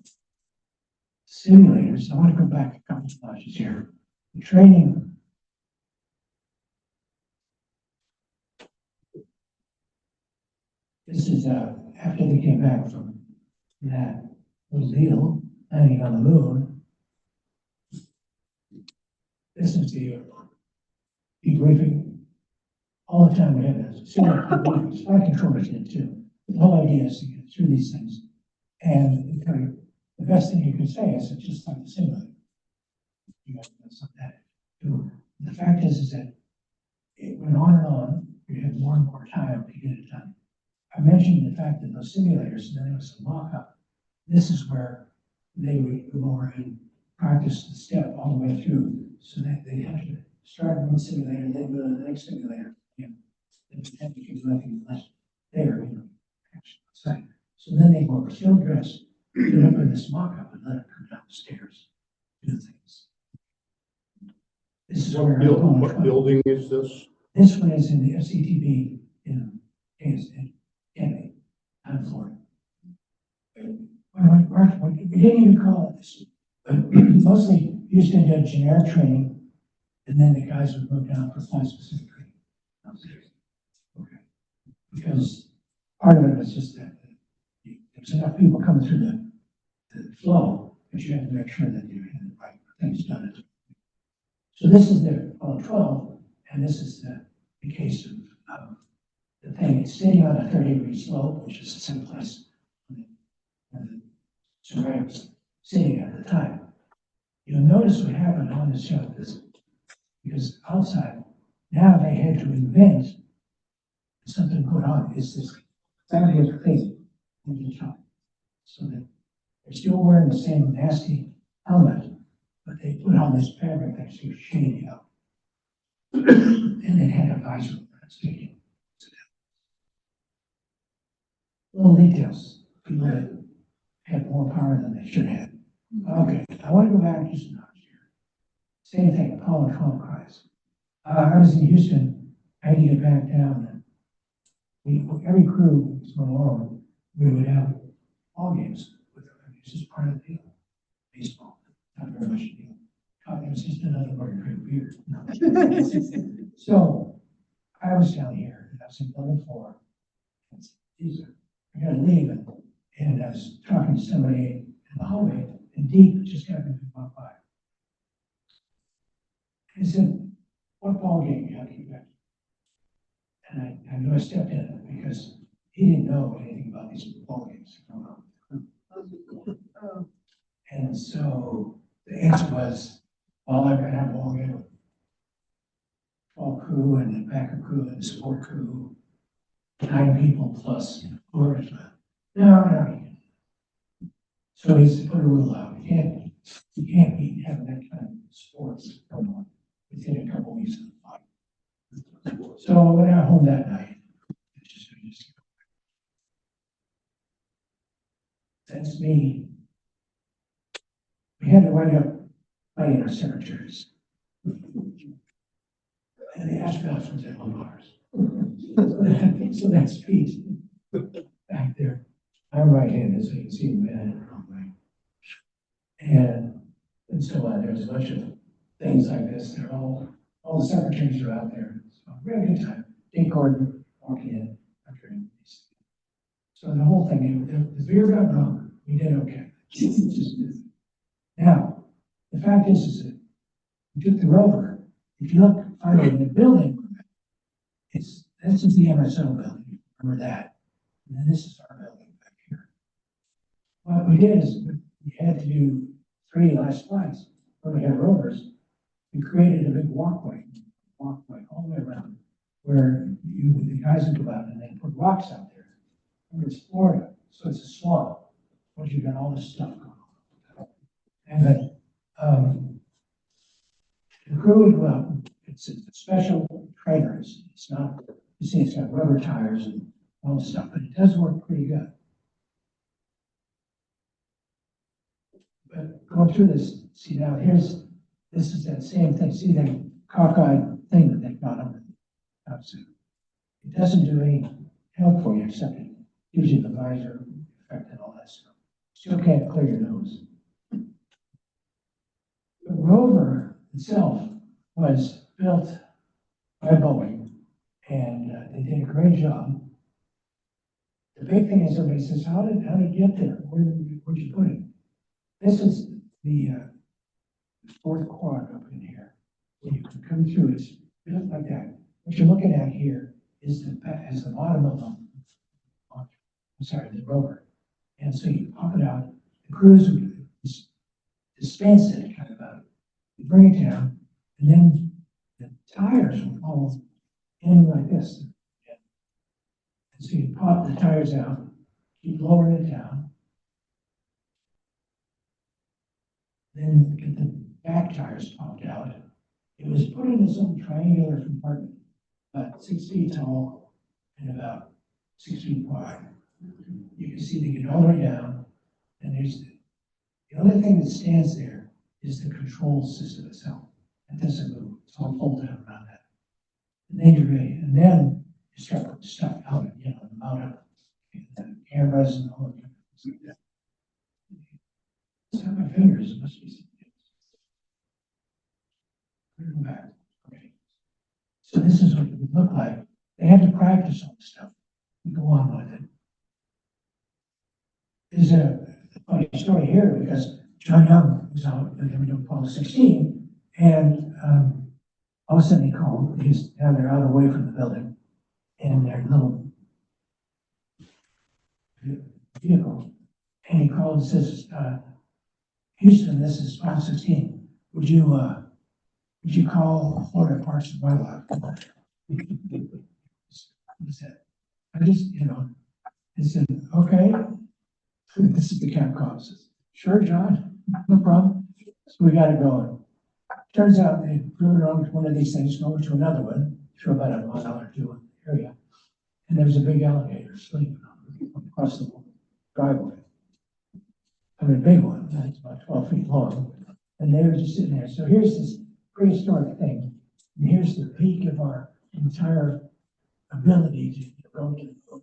simulators, I want to go back a couple of flashes here. The training. This is after they came back from that little deal, landing on the moon. This is the debriefing. All the time we have this. Flight controllers did too. The whole idea is to get through these things. And the best thing you could say is it's just like the simulator. You guys know something that too. The fact is that it went on and on. We had more and more time to get it done. I mentioned the fact that those simulators, and then there was a mock-up. This is where they would go over and practice the step all the way through. So that they have to start one simulator, then go to the next simulator. And then you can do nothing less there, outside. So then they go over field dress, get up in this mock-up and let it come down the stairs, do things. This is where What building is this? this one is in the FCTV in Kennedy, out of Florida. We didn't even call it this, but mostly used to do generic training, and then the guys would move down for flight specific training. Okay. Because part of it was just that there's enough people coming through the flow, but you have to make sure that you're getting the right things done. So this is the Apollo 12, and this is the case of the thing. It's sitting on a 30-degree slope, which is the same place where the surveyor was sitting at the time. You'll notice what happened on this show is because outside, now they had to invent something put on. It's this fabric thing in the top. So that they're still wearing the same nasty helmet, but they put on this fabric that's so shady out. And it had a visor speaking. Little details. People that had more power than they should have. Okay, I want to go back just a notch here. Same thing, Apollo 12 cries. I was in Houston, I had to get back down. Every crew was going along, we would have ball games with them. It's just part of the deal. Baseball, not very much a deal. It was just another way to drink beer. No. So I was down here, and I was in building 4. I gotta leave, and I was talking to somebody in the hallway, and Deep just happened to walk by. He said, "What ball game you have to get back?" And I knew I stepped in because he didn't know anything about these ball games. And so the answer was, well, I've got to have a ball game with 12 crew and the backup crew and the support crew, 9 people plus whoever's left. No. So he's put a rule out. You can't be having that kind of sports going on within a couple weeks of the fight. So I went out home that night. That's me. We had to wind up playing our cemeteries. and the astronauts were there on Mars. So that's Pete back there. I'm right-handed, so you can see the man in the wrong way. And so on. There's a bunch of things like this. They're all the secretaries are out there. So very good time. Dick Gordon walking in after these. So the whole thing, the beer got drunk. We did okay. Now, the fact is that we took the rover. If you look finally in the building, this is the MSO building. Remember that? And then this is our building back here. What we did is we had to do 3 last flights when we had rovers. We created a big walkway all the way around, where the guys would go out and they put rocks out there. And it's Florida, so it's a swamp, but you got all this stuff going on. And then the crew would go out. It's a special trainer. It's not, you see, it's got rubber tires and all this stuff, but it does work pretty good. But going through this, see now this is that same thing. See that cockeyed thing that they got on the outsuit. It doesn't do any help for you except it gives you the visor effect and all that stuff. Still can't clear your nose. The rover itself was built by Boeing, and they did a great job. The big thing is everybody says, how did it get there? Where'd you put it? This is the fourth quad up in here. When you can come through, it's built like that. What you're looking at here is the bottom of the rover. And so you pop it out, the crews would dispense it kind of out. You bring it down, and then the tires will fall in like this. And so you pop the tires out, keep lowering it down, then get the back tires popped out. It was put in this little triangular compartment, about 6 feet tall and about 6 feet wide. You can see they get all the way down, and there's the only thing that stands there is the control system itself. It doesn't move. It's all folded around that. And then you're ready. And then you start putting stuff out, mount up the cameras and all of that. Like that. It's on my fingers. It must be something. Put them back. Okay. So this is what it would look like. They had to practice all the stuff and go on with it. There's a funny story here because John Young was out with Apollo 16, and all of a sudden he called. He's down there out away from the building in their little vehicle, and he called and says, Houston, this is Apollo 16. Would you call Florida Parks and Wildlife? He said, he said, okay. This is the cap call. Says, sure, John, no problem. So we got it going. Turns out they flew around one of these things, over to another one, for about a mile or two in the area. And there was a big alligator sleeping across the driveway. I mean, a big one, that's about 12 feet long. And they were just sitting there. So here's this prehistoric thing. And here's the peak of our entire ability to go to the moon.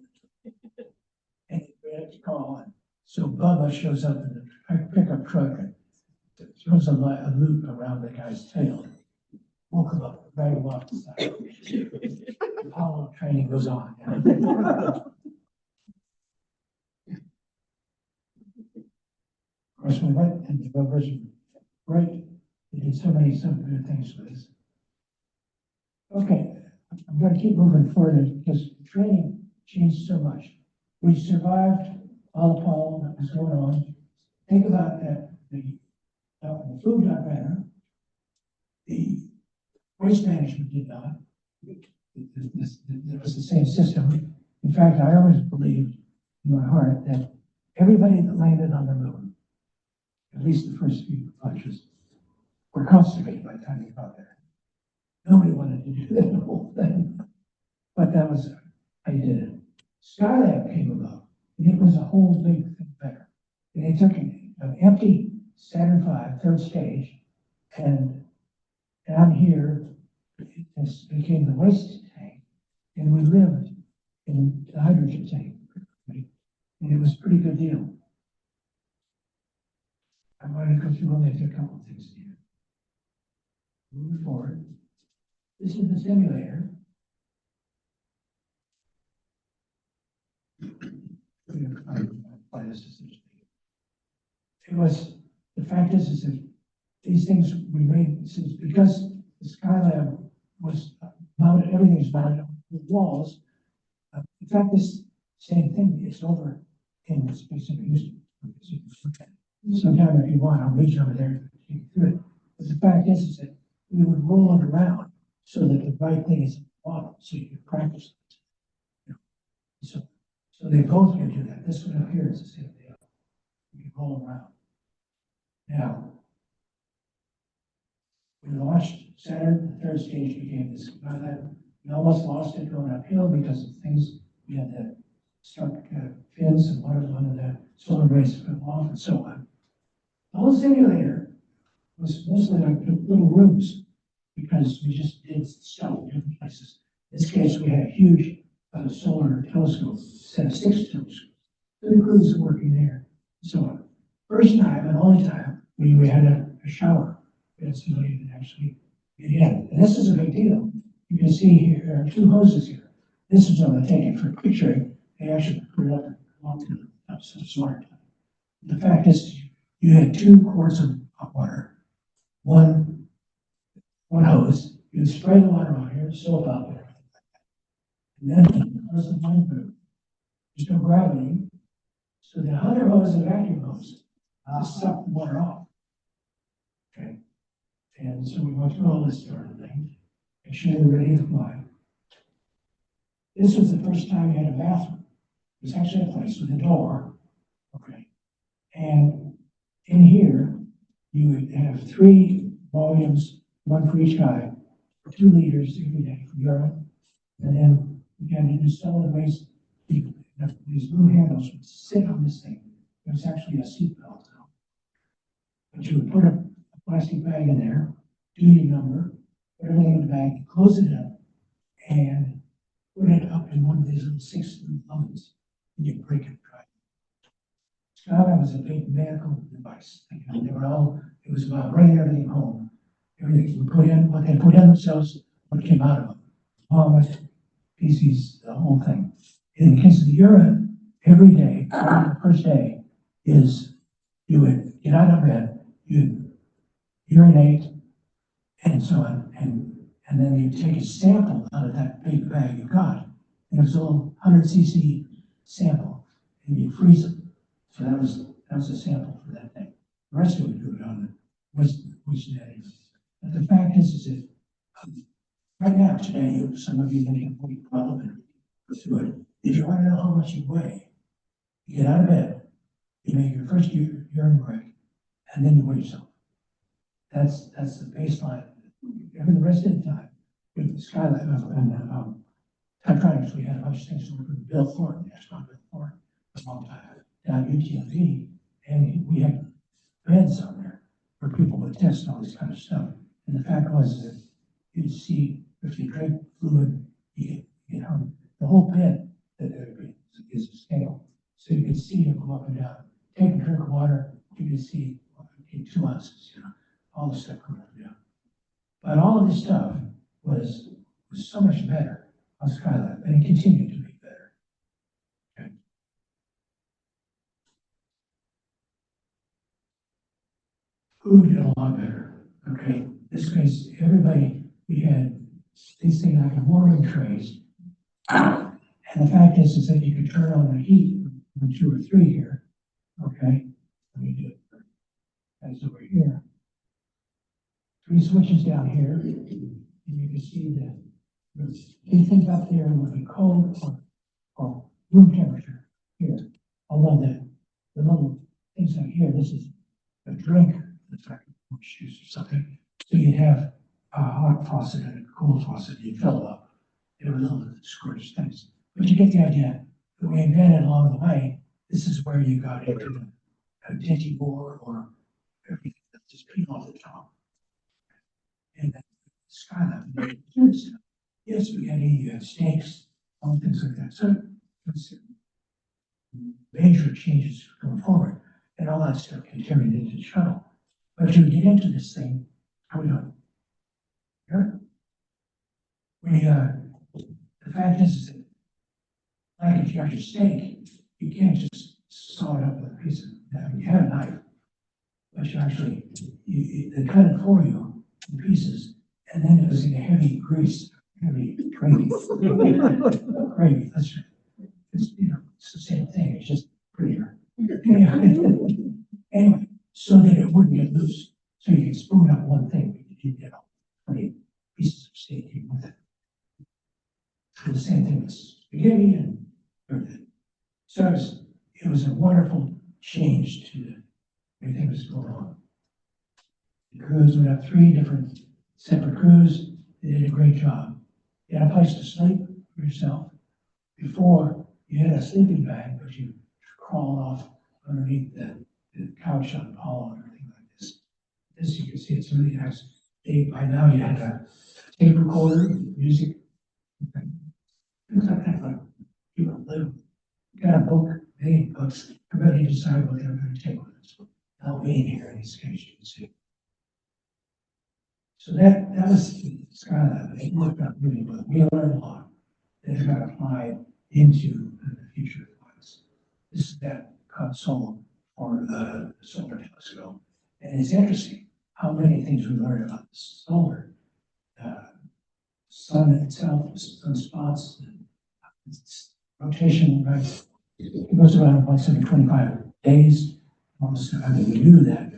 And we had to call. So Bubba shows up in the pickup truck and throws a loop around the guy's tail. Woke him up, drag him off the side. Apollo training goes on. Of course, we went and the rovers were great. They did some good things with us. Okay, I'm going to keep moving forward because the training changed so much. We survived all the pollen that was going on. Think about that. The food got better. The waste management did not. It was the same system. In fact, I always believed in my heart that everybody that landed on the moon, at least the first few launches, were constipated by the time they got there. Nobody wanted to do that whole thing. But that was how you did it. Skylab came about, and it was a whole big thing better. And they took an empty Saturn V, third stage, and down here, This became the waste tank, and we lived in the hydrogen tank. Right? And it was a pretty good deal. I want to go through only a couple of things here. Moving forward. This is the simulator. It was, the fact is that these things we made, since because the Skylab was mounted, everything's mounted on the walls. In fact, this same thing is over in the Space Center Houston. Sometime if you want, I'll meet you over there and take you through it. But the fact is that we would roll it around so that the right thing is at the bottom, so you can practice it. You know, so they both can do that. This one up here is the same deal. You can roll around. Now, we launched Saturn, the third stage became this. We almost lost it going uphill because of things. We had the stuck fins and one of the solar arrays fell off and so on. The whole simulator was mostly like little rooms because we just did stuff in different places. In this case, we had a huge solar telescope, set of 6 telescopes. The crews working there, and so on. First time and only time we had a shower. We had somebody that actually get in. And this is a big deal. You can see here, there are 2 hoses here. This is only taken for picturing. They actually put it up and walked to the smart. The fact is, you had 2 quarts of hot water, one hose. You spray the water on here, soap up, and then there's the fine food. There's no gravity, so the other hose is a vacuum hose to suck the water off. Okay, and so we went through all this sort of thing. Make sure they're ready to fly. This was the first time you had a bathroom. It was actually a place with a door. Okay, and in here you would have 3 volumes, 1 for each guy, 2 liters every day for urine, and then you had to do solid waste. These blue handles would sit on this thing. It was actually a seat belt. But you would put a plastic bag in there, do your number, put everything in the bag, close it up, and put it up in one of these little 6 ovens, and you break it dry. Skylab was a big medical device. They were all, it was about bringing everything home. Everything we put in, what they put in themselves, what came out of them. Vomit, feces, the whole thing. In the case of the urine, every day, the first day, is you would get out of bed, you'd urinate, and so on, and then you take a sample out of that big bag you got, and it was a little 100 cc sample, and you freeze it. So that was a sample for that thing. The rest of it would go down which day. But the fact is that right now, today, some of you may have a problem and go through it. If you want to know how much you weigh, you get out of bed, you make your first urine break, and then you weigh yourself. That's the baseline. Every the rest of the time, with the Skylab and Tytronics, we had a bunch of things with Bill Thornton, astronaut Bill Thornton, a long time down at UTMB, and we had beds on there where people would test all this kind of stuff. And the fact was that you'd see if you drink fluid, you know, the whole bed that is a scale. So you could see it go up and down. Take a drink of water, you could see 2 ounces, you know, all the stuff going up and down. But all of this stuff was so much better on Skylab, and it continued to be better. Okay. Food did a lot better. Okay, this case, everybody, we had these things like warming trays. And the fact is that you could turn on the heat from 2 or 3 here. Okay, let me do it. That's over here. 3 switches down here, and you can see that anything up there would be cold or room temperature here. Although the little things out here, this is a drink that's like orange juice or something. So you'd have a hot faucet and a cold faucet, and you'd fill it up. It was little squirty things. But you get the idea. That we invented along the way, this is where you got into a dingy board or everything that just peeled off the top. And Skylab. They did good stuff. Yes, spaghetti, you had steaks, all things like that. So it was major changes going forward, and all that stuff carried into the shuttle. But you get into this thing, how we doing? Here? The fact is that, like if you have your steak, you can't just saw it up with a piece of, you have a knife, but you actually, they cut it for you in pieces, and then it was in a heavy grease, heavy gravy. Gravy, that's, it's, it's the same thing, it's just prettier. Anyway, so that it wouldn't get loose, so you can spoon up one thing, but you did 20 pieces of steak with it. The same thing with spaghetti and everything. So it was a wonderful change to everything that was going on. The crews, we got 3 different separate crews. They did a great job. You had a place to sleep for yourself. Before, you had a sleeping bag, but you crawled off underneath the couch on Apollo and everything like this. This, you can see, it's really nice. By now, you had a tape recorder, music, things like that, like people live. Got a book, many books. Everybody decided what they were going to take with us. I'll be here in this case, you can see. So that was Skylab. It worked out really well. We learned a lot that got applied into the future flights. This is that console for the solar telescope. And it's interesting how many things we learned about the solar sun itself, sunspots, its rotation, right? It goes around once every 25 days. Almost, I mean, we knew that,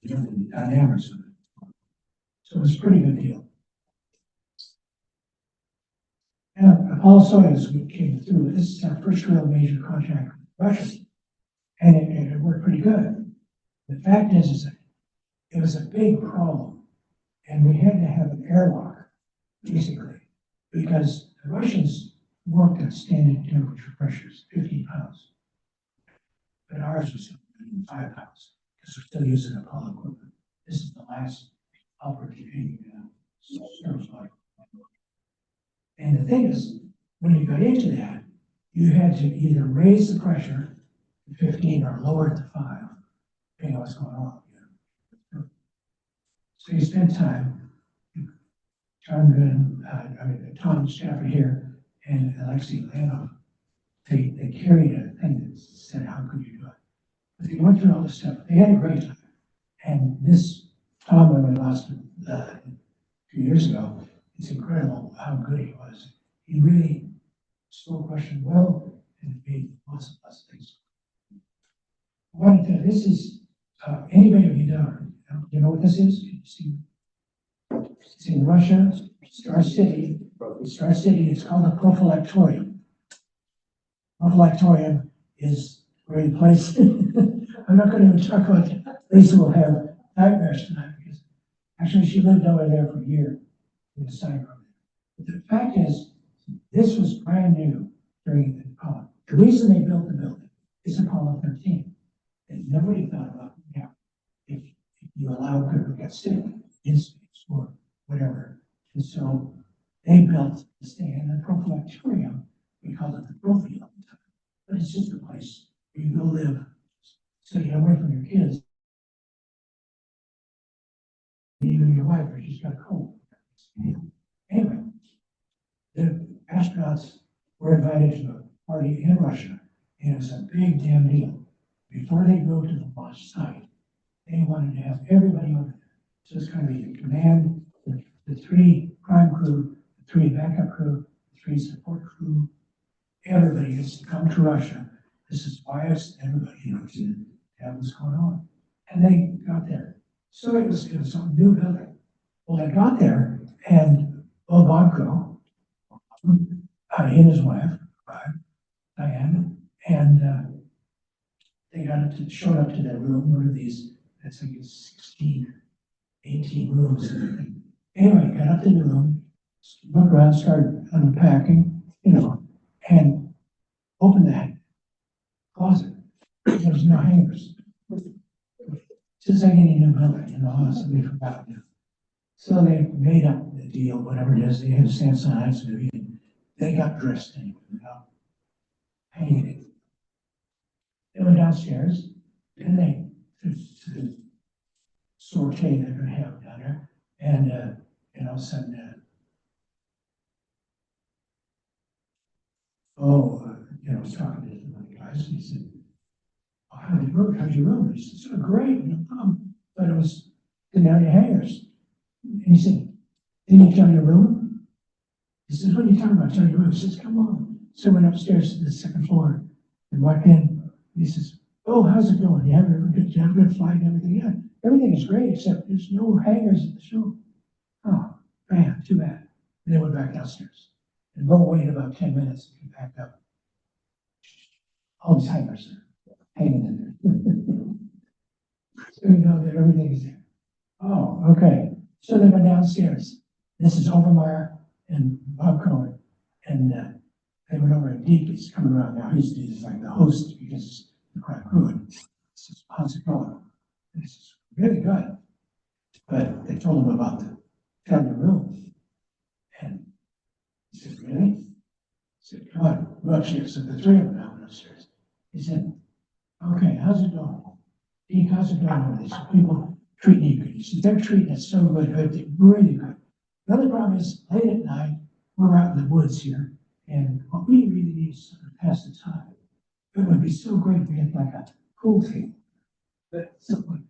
the dynamics of it. So it was a pretty good deal. Now, Apollo Soyuz came through. This is our first real major contract with Russia, and it worked pretty good. The fact is that it was a big problem, and we had to have an airlock, basically, because the Russians worked at standard temperature pressures, 15 pounds. But ours was 5 pounds, because we're still using Apollo equipment. This is the last operating service flight. And the thing is, when you got into that, you had to either raise the pressure to 15 or lower it to 5, depending on what's going on. So you spend time, Tom Stafford here and Alexei Leonov, they carried a thing that said, how could you do it? But they went through all this stuff. They had a great time. And this Tom, when we lost a few years ago, it's incredible how good he was. He really spoke Russian well and made lots of things. I wanted to, this is, anybody of you know, you know what this is? Can you see? It's in Russia, Star City. It's called a prophylactorium. Prophylactorium is where you place. I'm not going to even talk about that. Lisa will have nightmares tonight because actually she lived over there for a year in the side room. But the fact is, this was brand new during the Apollo. The reason they built the building is Apollo 13. And nobody thought about if you allow people to get sick in space or whatever. And so they built this thing, and the prophylactorium, we called it the prophy all the time. But it's just a place where you go live so you get away from your kids. Even your wife, or she's got a cold. Anyway, the astronauts were invited to a party in Russia, and it was a big damn deal. Before they go to the launch site, they wanted to have everybody over there. So it's kind of the command, the 3 prime crew, the 3 backup crew, the 3 support crew. Everybody gets to come to Russia. This is biased, everybody, to have what's going on. And they got there. So it was some new building. Well, they got there, and Bobanko, he and his wife, Diane, and they showed up to that room, one of these, that's like 16, 18 rooms. Anyway, got up to the room, looked around, started unpacking, and opened that closet. There was no hangers. Just like any new building, honestly, we forgot. So they made up deal, whatever it is, they had to stand signs, and they got dressed anyway, without hanging it. They went downstairs, and they, to the sortie they're gonna have down there, and all of a sudden, I was talking to one of the guys, and he said, "Oh, how's your room?" He said, "So great, no problem, but it was, didn't have any hangers." And he said, "Didn't you tell your room?" He says, "What are you talking about, tell your room?" He says, "Come on." So I went upstairs to the second floor and walked in, and he says, "Oh, how's it going? You have a good flight and everything?" "Yeah, everything is great, except there's no hangers at the show." "Oh, man, too bad." And they went back downstairs. And we'll wait about 10 minutes and get back up. All these hangers are hanging in there. So you know that everything is there. Oh, okay. So they went downstairs. This is Overmeyer and Bob Cohen. And they went over, and Deke is coming around now. He's like the host because the crowd grew. And this is how's it going? And this is really good. But they told him about the family room. And he said, "Really?" He said, "Come on, go upstairs." So the three of them now went upstairs. He said, "Okay, how's it going? Deke, how's it going over this? People treating you good?" He said, "They're treating us so good, really good. The other problem is, late at night, we're out in the woods here, and what we really need is to pass the time. It would be so great if we had like a pool table. But something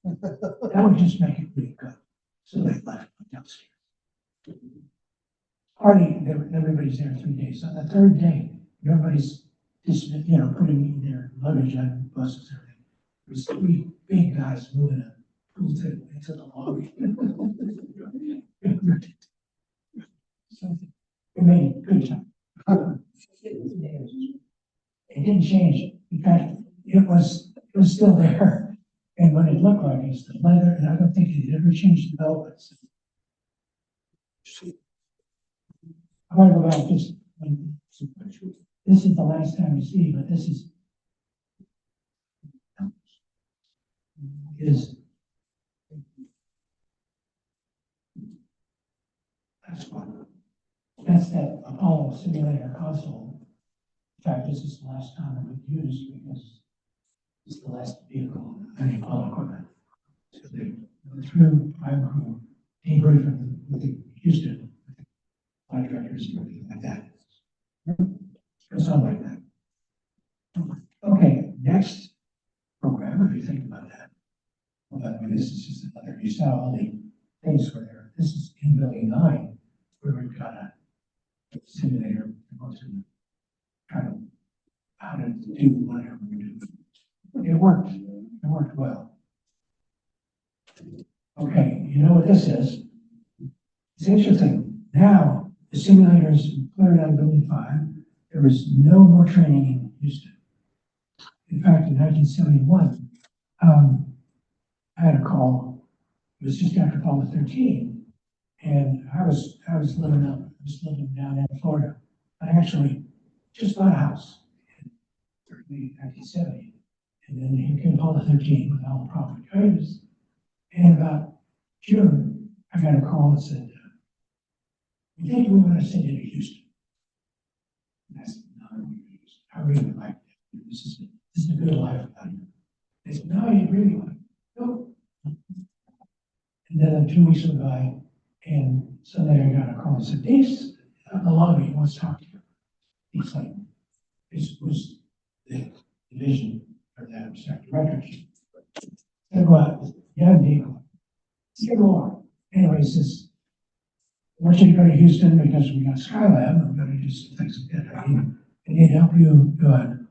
that would just make it really good." So they left downstairs. Party, everybody's there 3 days. On the third day, everybody's just, putting their luggage on buses and everything. There's three big guys moving a pool table into the lobby. So we made a good time. It didn't change. In fact, it was still there. And what it looked like is the leather, and I don't think it ever changed the velvets. I want to go back just, this is the last time you see, but this is that's that Apollo simulator console. In fact, this is the last time it was used because it's the last vehicle on the Apollo equipment. So they go through prime crew, debriefing with the Houston flight directors and everything like that. It's all like that. Okay, next program, if you think about that. Well, I mean, this is just another, you saw all the things where there. This is in building 9, where we've got a simulator to go through, try to how to do whatever we do. It worked. It worked well. Okay, you know what this is? It's interesting. Now, the simulators cleared out of building 5. There was no more training in Houston. In fact, in 1971, I had a call. It was just after Apollo 13, and I was living down in Florida. I actually just bought a house in early 1970, and then here came Apollo 13 with all the profit traders. And about June, I got a call that said, "We think we want to send you to Houston." And I said, "No, I really like it. This is a good life out here." They said, "No, you really want it." "No." And then 2 weeks went by, and suddenly I got a call and said, "Dave's in the lobby, he wants to talk to you." He's like, this was the division or the director. I go out, "Yeah, Dave." "Yeah, go on." Anyway, he says, "I want you to go to Houston because we got Skylab. I'm going to do some things like that. I need to help you do a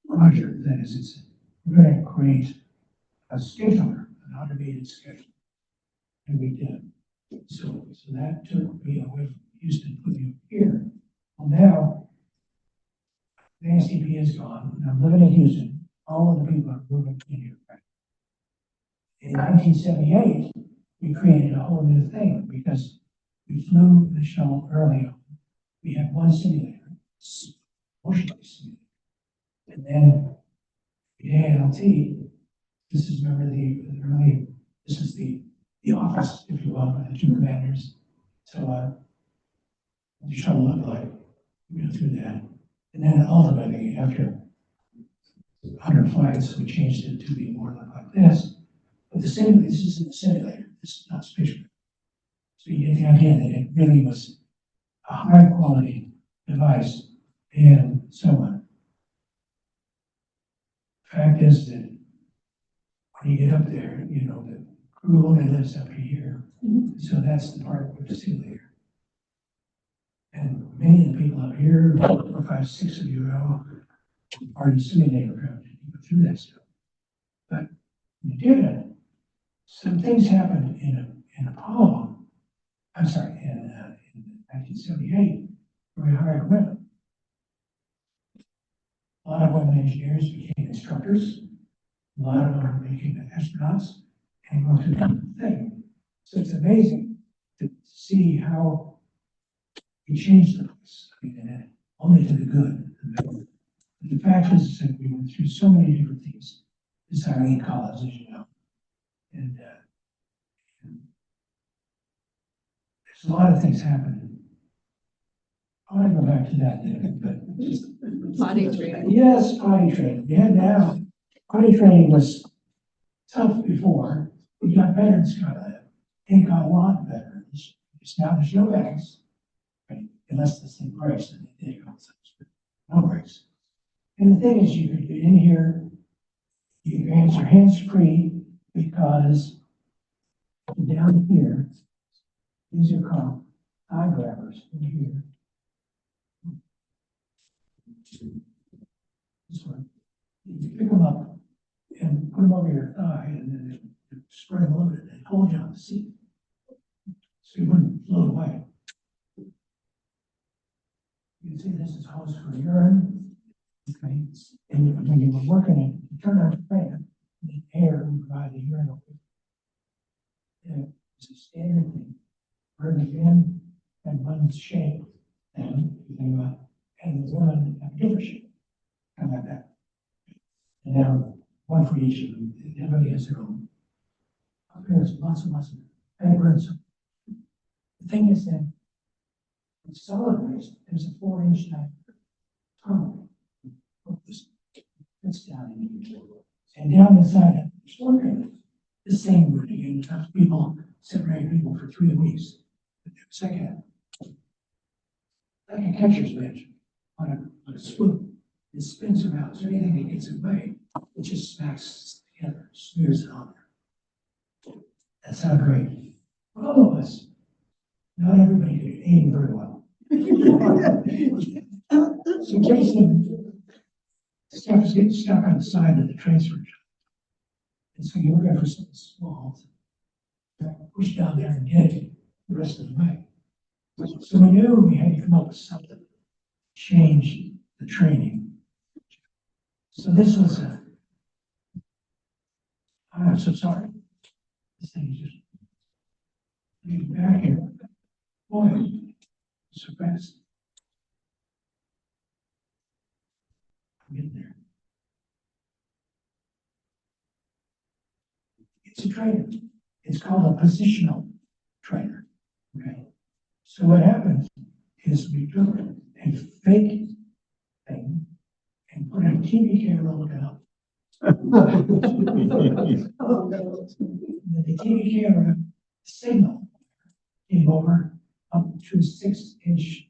project that is, we're going to create a scheduler, an automated scheduler." And we did. So that took me away from Houston, put me here. Well, now the STP is gone. I'm living in Houston. All of the people are moving in here. In 1978, we created a whole new thing because we flew the shuttle early on. We had one simulator, motionless simulator. And then the ALT, this is remember this is the office, if you will, of the two commanders. So, the shuttle looked like, we went through that. And then ultimately, after 100 flights, we changed it to be more like this. But the simulator, this isn't a simulator, this is not spaceship. So you get the idea that it really was a high quality device and so on. Fact is that when you get up there, you know, the crew only lives up here. So that's the part with the simulator. And many of the people up here, 4, 5, 6 of you all, are in simulator ground to go through that stuff. But when you did it, some things happened in Apollo, I'm sorry, in 1978, where we hired women. A lot of women engineers became instructors. A lot of them became astronauts and go through the thing. So it's amazing to see how we changed the place. I mean, and only to the good. The fact is that we went through so many different things. This Eileen Collins, as you know. And there's a lot of things happening. I want to go back to that, but just Potty training. yes, potty training. Yeah, now potty training was tough before. It got better in Scotland. It got a lot better. It's now there's no bags, right? Unless this thing breaks, and they go no breaks. And the thing is, you can get in here, you can answer hands free because down here, these are called eye grabbers in here. This one. You pick them up and put them over your thigh and then they spread them over it and hold you on the seat. So you wouldn't float away. You can see this is hose for urine. Okay. And when you were working it, you turn on the fan, the air would provide the urine over. And it's a standard thing. Bring it in and one's shape and the woman have a different shape. Kind of like that. And now one for each of them. Everybody has their own. There's lots and lots of papers. The thing is that in solid waste, there's a 4-inch diameter tunnel. It's down in here. And down inside it, it's working. The same route again. You have people, 7 or 8 people for 3 weeks. Second, like a catcher's mitt on a spoon. It spins around, so anything that gets away, it just smacks together, smears it on there. That sounds great. For all of us, not everybody could aim very well. So Jason, stuff is getting stuck on the side of the transfer job. And so you look for something small, push down there and get it the rest of the way. So we knew we had to come up with something to change the training. So this was I'm so sorry. This thing is just back here. Boy, so fast. I'm getting there. It's a trainer. It's called a positional trainer. Okay. So what happened is we took a fake thing and put a TV camera looking up. The TV camera signal came over up to a 6-inch.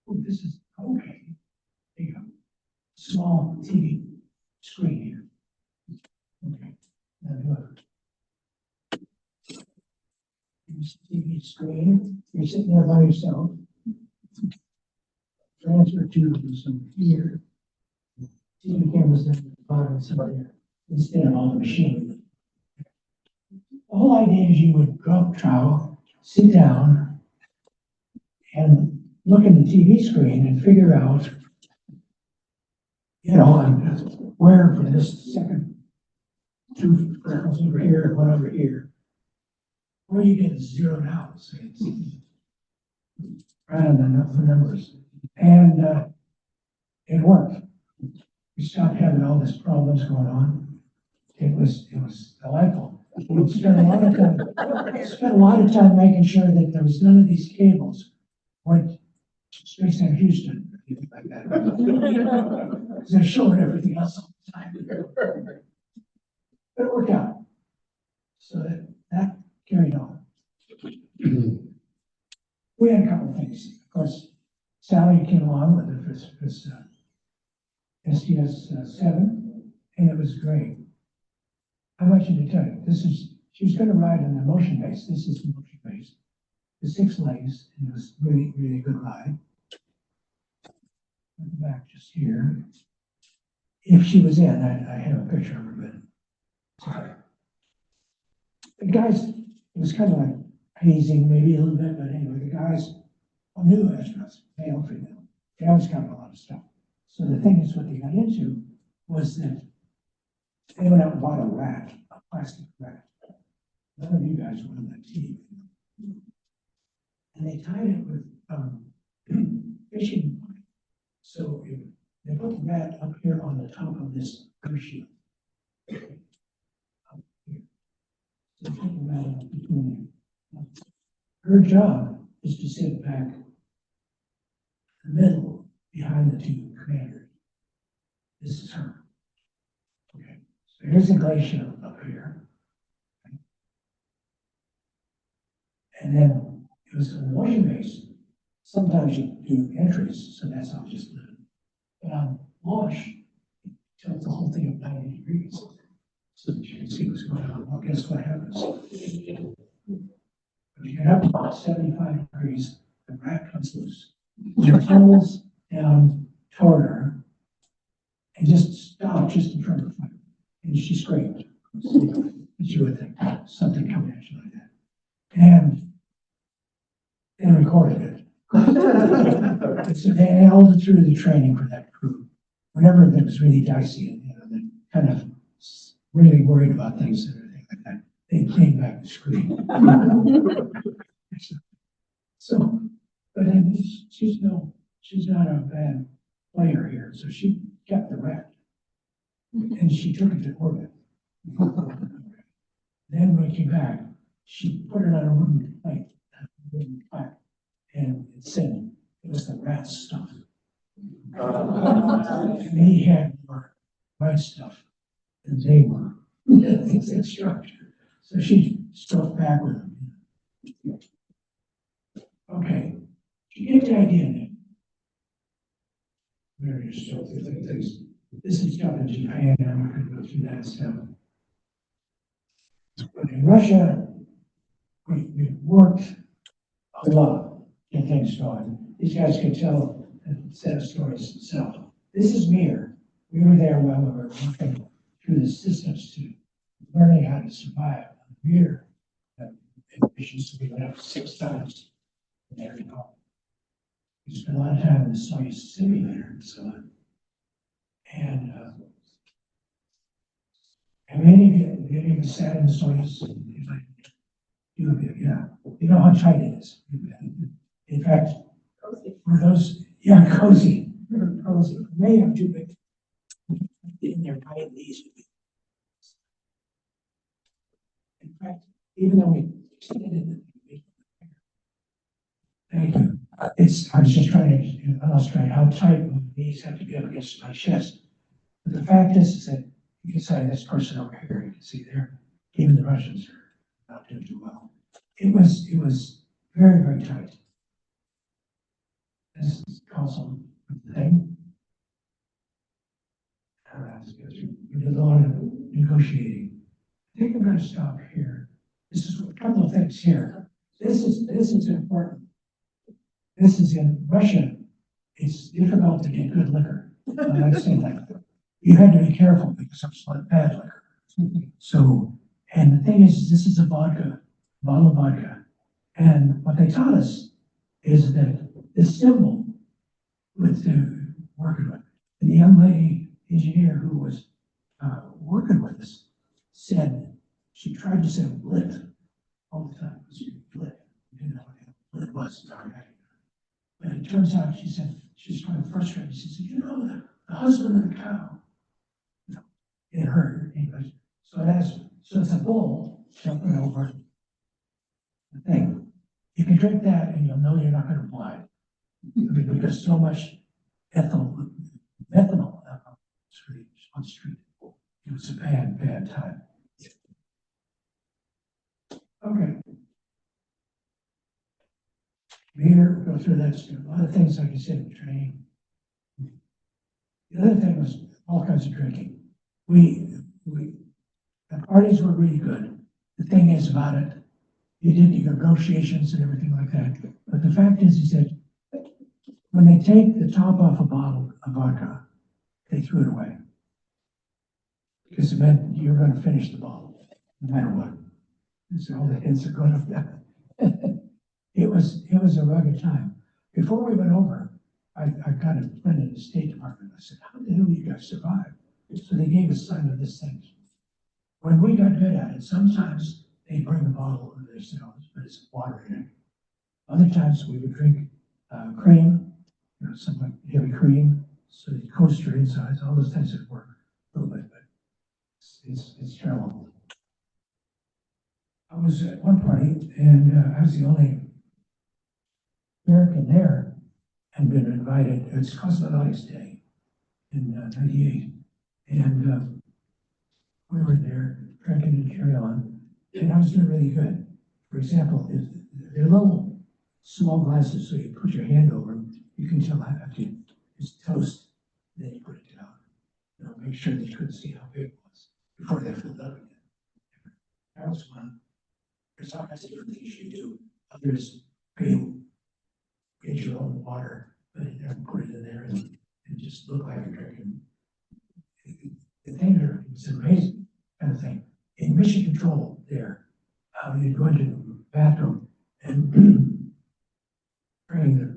Oh, this is okay. There you go. Small TV screen here. Okay. Now do it. Here's the TV screen. You're sitting there by yourself. Transfer to some here. TV cameras at the bottom, so there, instead of all the machine. The whole idea is you would go up trowel, sit down, and look at the TV screen and figure out, you know, where for this second 2 freckles over here and 1 over here, where you get zeroed out. So it's right on the numbers. And it worked. We stopped having all these problems going on. It was delightful. We spent a lot of time making sure that there was none of these cables went to Space Center Houston, or anything like that. Because they're showing everything else all the time. But it worked out. So that carried on. We had a couple of things. Of course, Sally came along with this STS-7, and it was great. I want you to tell you, she was going to ride on the motion base. This is the motion base. The 6 legs, and it was really, really good ride. Back just here. If she was in, I have a picture of her, but sorry. The guys, it was kind of like hazing maybe a little bit, but anyway, the guys, new astronauts, male, female, they always got a lot of stuff. So the thing is, what they got into was that they went out and bought a rat, a plastic rat. None of you guys were on that team. And they tied it with fishing line. So they put the rat up here on the top of this air shield. Up here. So they put the rat up between them. Her job is to sit back in the middle behind the 2 commanders. This is her. Okay. So here's the glacier up here. Okay. And then it was on the motion base. Sometimes you do entries, so that's how I just did it. But on launch, it tilts the whole thing up 90 degrees so that you can see what's going on. Well, guess what happens? When you get up about 75 degrees, the rat comes loose. It tumbles down toward her and just stopped just in front of her. And she screamed. She would think something coming at you like that. And they recorded it. So they held it through the training for that crew. Whenever it was really dicey and they kind of really worried about things and everything like that, they came back to scream. So, but then she's not a bad player here. So she kept the rat and she took it to orbit. Then when we came back, she put it on a wooden plate, and it said it was the rat stuff. And he had more rat stuff than they were. It's instructor. So she struck back with him. Okay, you get the idea then. Various stuff, things. This is stuff in Japan, and we could go through that stuff. But in Russia, we worked a lot to get things going. These guys could tell a set of stories themselves. This is Mir. We were there while we were working through the systems to learning how to survive on Mir. Missions we went up 6 times. There you go. We spent a lot of time in the Soyuz simulator and so on. And many of you sat in the Soyuz, yeah, you know how tight it is. In fact, for those, yeah, cozy, cozy. May have too big in their tight knees. In fact, even though we extended it, thank you. I was just trying to illustrate how tight my knees have to be up against my chest. But the fact is that you can say this person over here, you can see there, even the Russians are not doing too well. It was very, very tight. This is also a thing. We did a lot of negotiating. I think I'm going to stop here. This is a couple of things here. This is important. This is in Russia. It's difficult to get good liquor. I say that. You had to be careful because it's like bad liquor. So, and the thing is, this is a vodka, bottle of vodka. And what they taught us is that this symbol with working with, and the young lady engineer who was working with us said, she tried to say lit all the time. Lit. You didn't know what lit was. But it turns out, she said, she was kind of frustrated. She said, you know, the husband of the cow, in her English. So it's a bull, jumping over the thing. You can drink that and you'll know you're not gonna fly. Because so much methanol on the street. It was a bad, bad time. Okay. Here, go through that, a lot of things, like you said, in training. The other thing was all kinds of drinking. The parties were really good. The thing is about it, you did the negotiations and everything like that. But the fact is that when they take the top off a bottle of vodka, they threw it away. Because it meant you're going to finish the bottle, no matter what. So all the hints are going to It was a rugged time. Before we went over, I got a friend in the State Department. I said, how the hell do you guys survive? So they gave us some of this thing. When we got good at it, sometimes they bring a bottle of themselves, but it's water in it. Other times we would drink cream, something like heavy cream, so the coaster inside, all those things that work a little bit, but it's terrible. I was at one party and I was the only American there and been invited. It's Cosmonauts Day in '98, and we were there drinking and carry on, and I was doing really good. For example, they're little small glasses, so you put your hand over them. You can tell after it's toast, then you put it down. Make sure that you couldn't see how big it was before they filled up again. That was one. There's all kinds of different things you do. Others get your own water, but you never put it in there and just look like you're drinking. The thing there was amazing kind of thing. In mission control there, you'd go into the bathroom and during the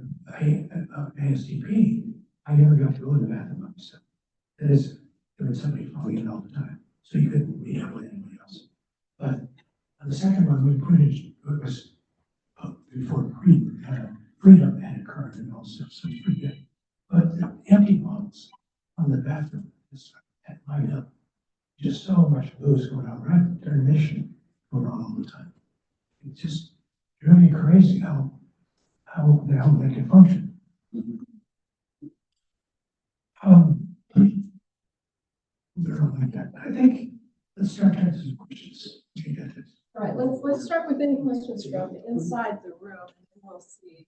ASDP, I never got to go in the bathroom by myself. That is, there was somebody following in all the time, so you couldn't meet up with anybody else. But on the second one, we put it was before freedom had occurred and all stuff, so it's pretty good. But the empty bottles on the bathroom just had lined up. Just so much booze going on right during mission going on all the time. It's just really crazy how they can function. Like that. I think let's start answering some questions. All right, let's start with any questions from inside the room, and then we'll see.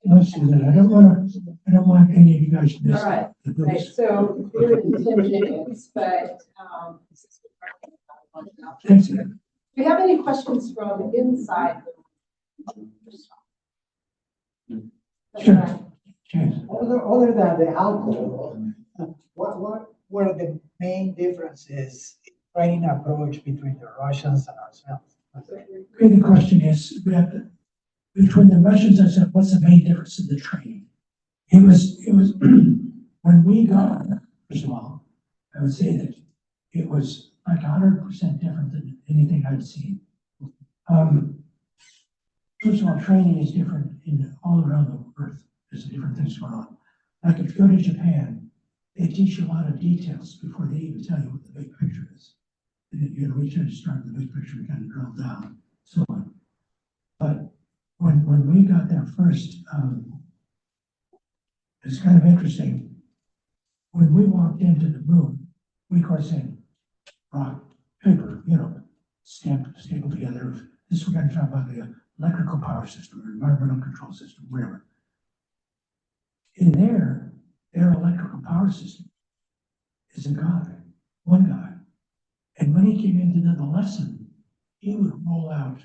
Let's do that. I don't want any of you guys to miss. All right. The Okay, booze. so we're in 10 minutes, but Thanks. do you have any questions from inside the room? Sure. James. Other than the alcohol, what were the main differences in training approach between the Russians and ourselves? The question is, between the Russians and ourselves, what's the main difference in the training? It was when we got, first of all, I would say that it was like 100% different than anything I'd seen. First of all, training is different in all around the earth. There's different things going on. Like if you go to Japan, they teach you a lot of details before they even tell you what the big picture is. And you know, we try to start with the big picture and kind of drill down, so on. But when we got there first, it's kind of interesting. When we walked into the moon, we of course had rock, paper, stapled together. This we're going to talk about the electrical power system or environmental control system, whatever. In their electrical power system is one guy. And when he came in to do the lesson, he would roll out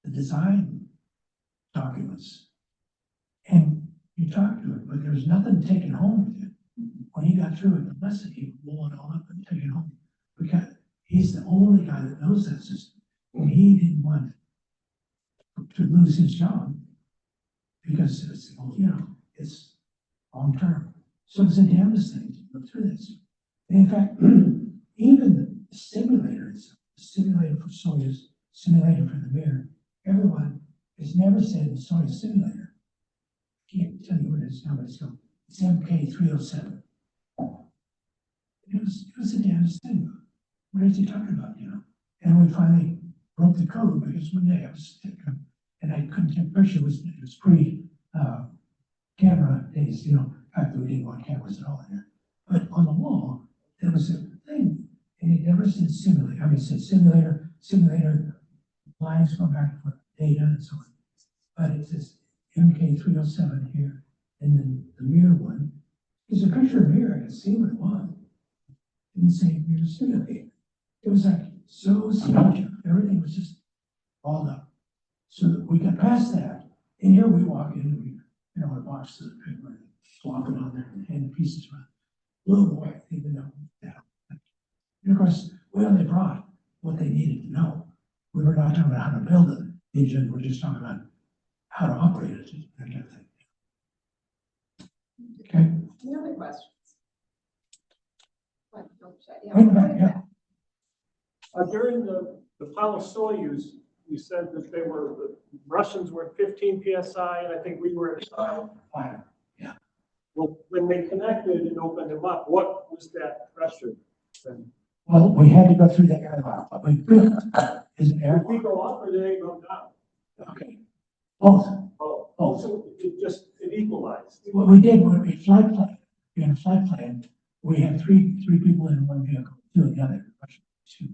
the design documents. And you talk to him, but there was nothing taken home with it. When he got through with the lesson, he would roll it all up and take it home. Because he's the only guy that knows that system. And he didn't want to lose his job because it's long term. So it's the damnedest thing to go through this. And in fact, even the simulators, the simulator for Soyuz, simulator for the Mir, everyone has never said the Soyuz simulator. I can't tell you what it is now, but it's called. It's MK307. It was the damnedest thing. What is he talking about, And we finally broke the code because one day I was, and I couldn't take pressure, it was pre, camera days, you know, after we didn't want cameras at all in there. But on the wall, there was a thing, and it never said simulator, I mean, it said simulator, lines going back for data and so on. But it says MK307 here, and then the mirror one, there's a picture of mirror, I could see what it was. It didn't say mirror simulator. It was like so smudged, everything was just all up. So we got past that, and here we walk in, and we, you know, our boxes of paper, and swap it on there and hand the pieces around. Little boy, even though that. And of course, we only brought what they needed to know. We were not talking about how to build an engine, we're just talking about how to operate it, that kind of thing. Okay. Any other questions? Yeah, Right back, yeah. During the Apollo Soyuz, you said that the Russians were at 15 PSI, and I think we were at 5. Fine. Well, when they connected and opened them up, what was that pressure then? Well, we had to go through the airlock, but we built is an Did we airlock. go up or did they go down? Okay. Both. Oh, Both. so it equalized. What we did when we flight plan, in a flight plan, we had three people in one vehicle, two in the other, two.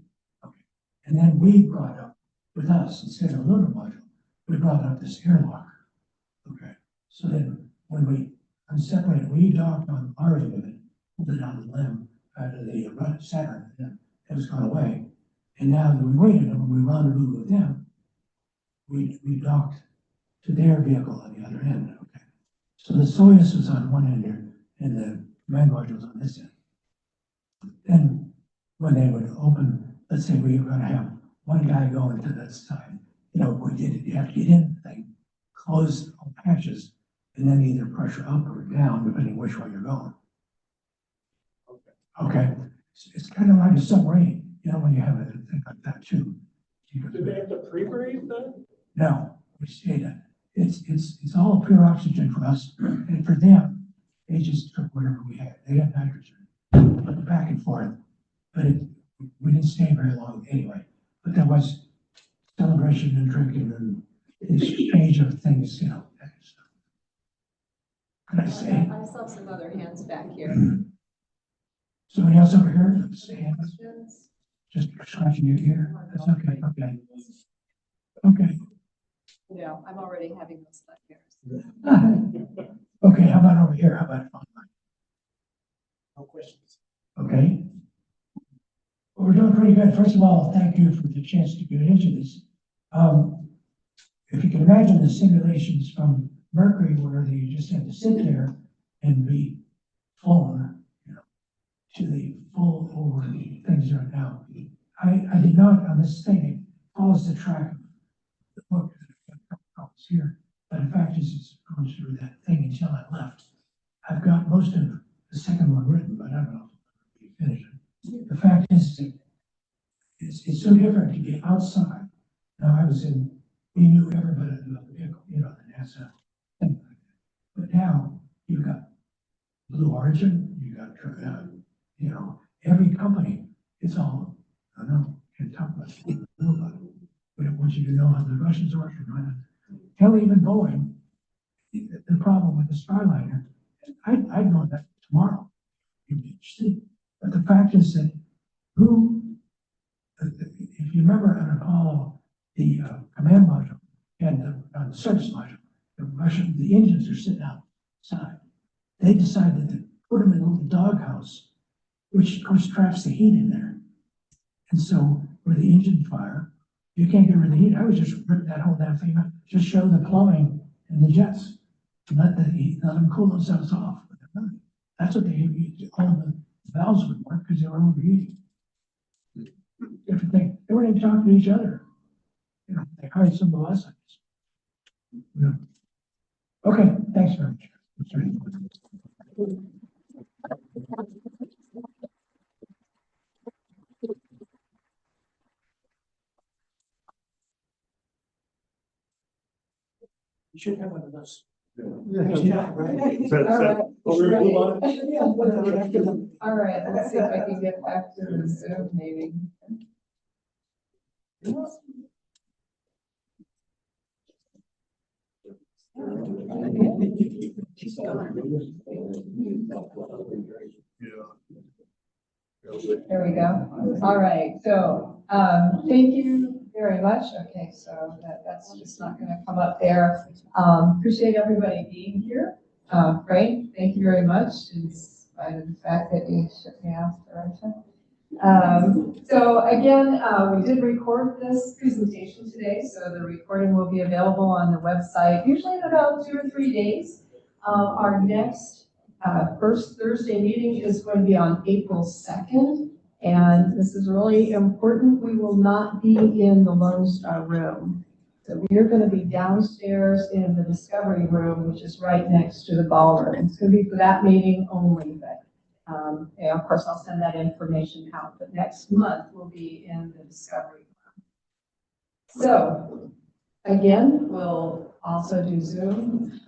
Okay. And then we brought up with us, instead of a lunar module, we brought up this airlock. Okay. So then when we unseparated, we docked on our end of it, pulled it out of the limb, out of the Saturn, and it was gone away. And now that we waited, and when we rendezvoused with them, we docked to their vehicle on the other end. Okay. So the Soyuz was on one end here, and the command module was on this end. Then when they would open, let's say we were going to have one guy going to this side, you know, you have to get in the thing, close all patches, and then either pressure up or down, depending which way you're going. Okay. It's kind of like a submarine, you know, when you have a thing like that too. Did they have to pre-breathe then? No, we stayed in. It's all pure oxygen for us, and for them, they just took whatever we had. They had nitrogen, but back and forth. But we didn't stay very long anyway. But there was celebration and drinking and exchange of things, you know. That kind of stuff. Can I say? I saw some other hands back here. Somebody else over here? Stand. Questions? Just scratching your ear. That's okay. Okay. Okay. No, I'm already having those left here. Okay, how about over here? How about online? No questions. Okay. Well, we're doing pretty good. First of all, thank you for the chance to get into this. If you can imagine the simulations from Mercury where they just had to sit there and be flown, you know, to the full over things right now. I did not on this thing, it follows the track of the book that was here, but in fact it's going through that thing until I left. I've got most of the second one written, but I don't know if I'll finish it. The fact is that it's so different to be outside. Now I was in, we knew everybody about the vehicle, you know, the NASA thing like that. But now you've got Blue Origin, you got, you know, every company, it's all, I don't know, can't talk about it, know about it. But I want you to know how the Russians are working. Hell, even Boeing, the problem with the Starliner, I'd know that tomorrow. You'd be interested. But the fact is that if you remember on Apollo, the command module and the service module, the engines are sitting outside. They decided to put them in a little doghouse, which of course traps the heat in there. And so where the engine fire, you can't get rid of the heat. I would just rip that whole damn thing up, just show the plumbing and the jets, and let them cool themselves off. That's what they all the valves would work because they were overheating. Different thing. They weren't even talking to each other. You know, they hired some of us. Yeah. Okay, thanks very much. You should have one of those. Yeah, right. Is that, oh, we're gonna move on? All right, let's see if I can get back to the Zoom meeting. There we go. All right, so, thank you very much. Okay, so that's just not gonna come up there. Appreciate everybody being here. Frank, thank you very much, in spite of the fact that you shook me off the right time. So again, we did record this presentation today, so the recording will be available on the website, usually in about 2 or 3 days. Our next first Thursday meeting is going to be on April 2nd, and this is really important. We will not be in the Lone Star room. So we are going to be downstairs in the Discovery room, which is right next to the ballroom. It's going to be for that meeting only, but and of course I'll send that information out. But next month we'll be in the Discovery room. So again, we'll also do Zoom.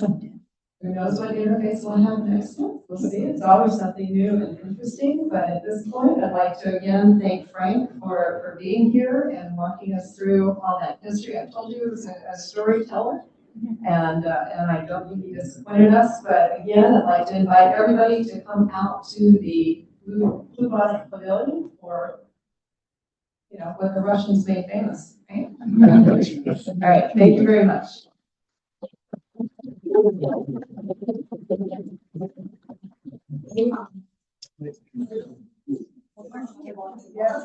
Who knows what interface we'll have next month? We'll see. It's always something new and interesting. But at this point, I'd like to again thank Frank for being here and walking us through all that history. I told you he was a storyteller, and I don't think he disappointed us. But again, I'd like to invite everybody to come out to the Blue Bonnet Pavilion for, you know, what the Russians made famous. Right? All right. Thank you very much. Yeah.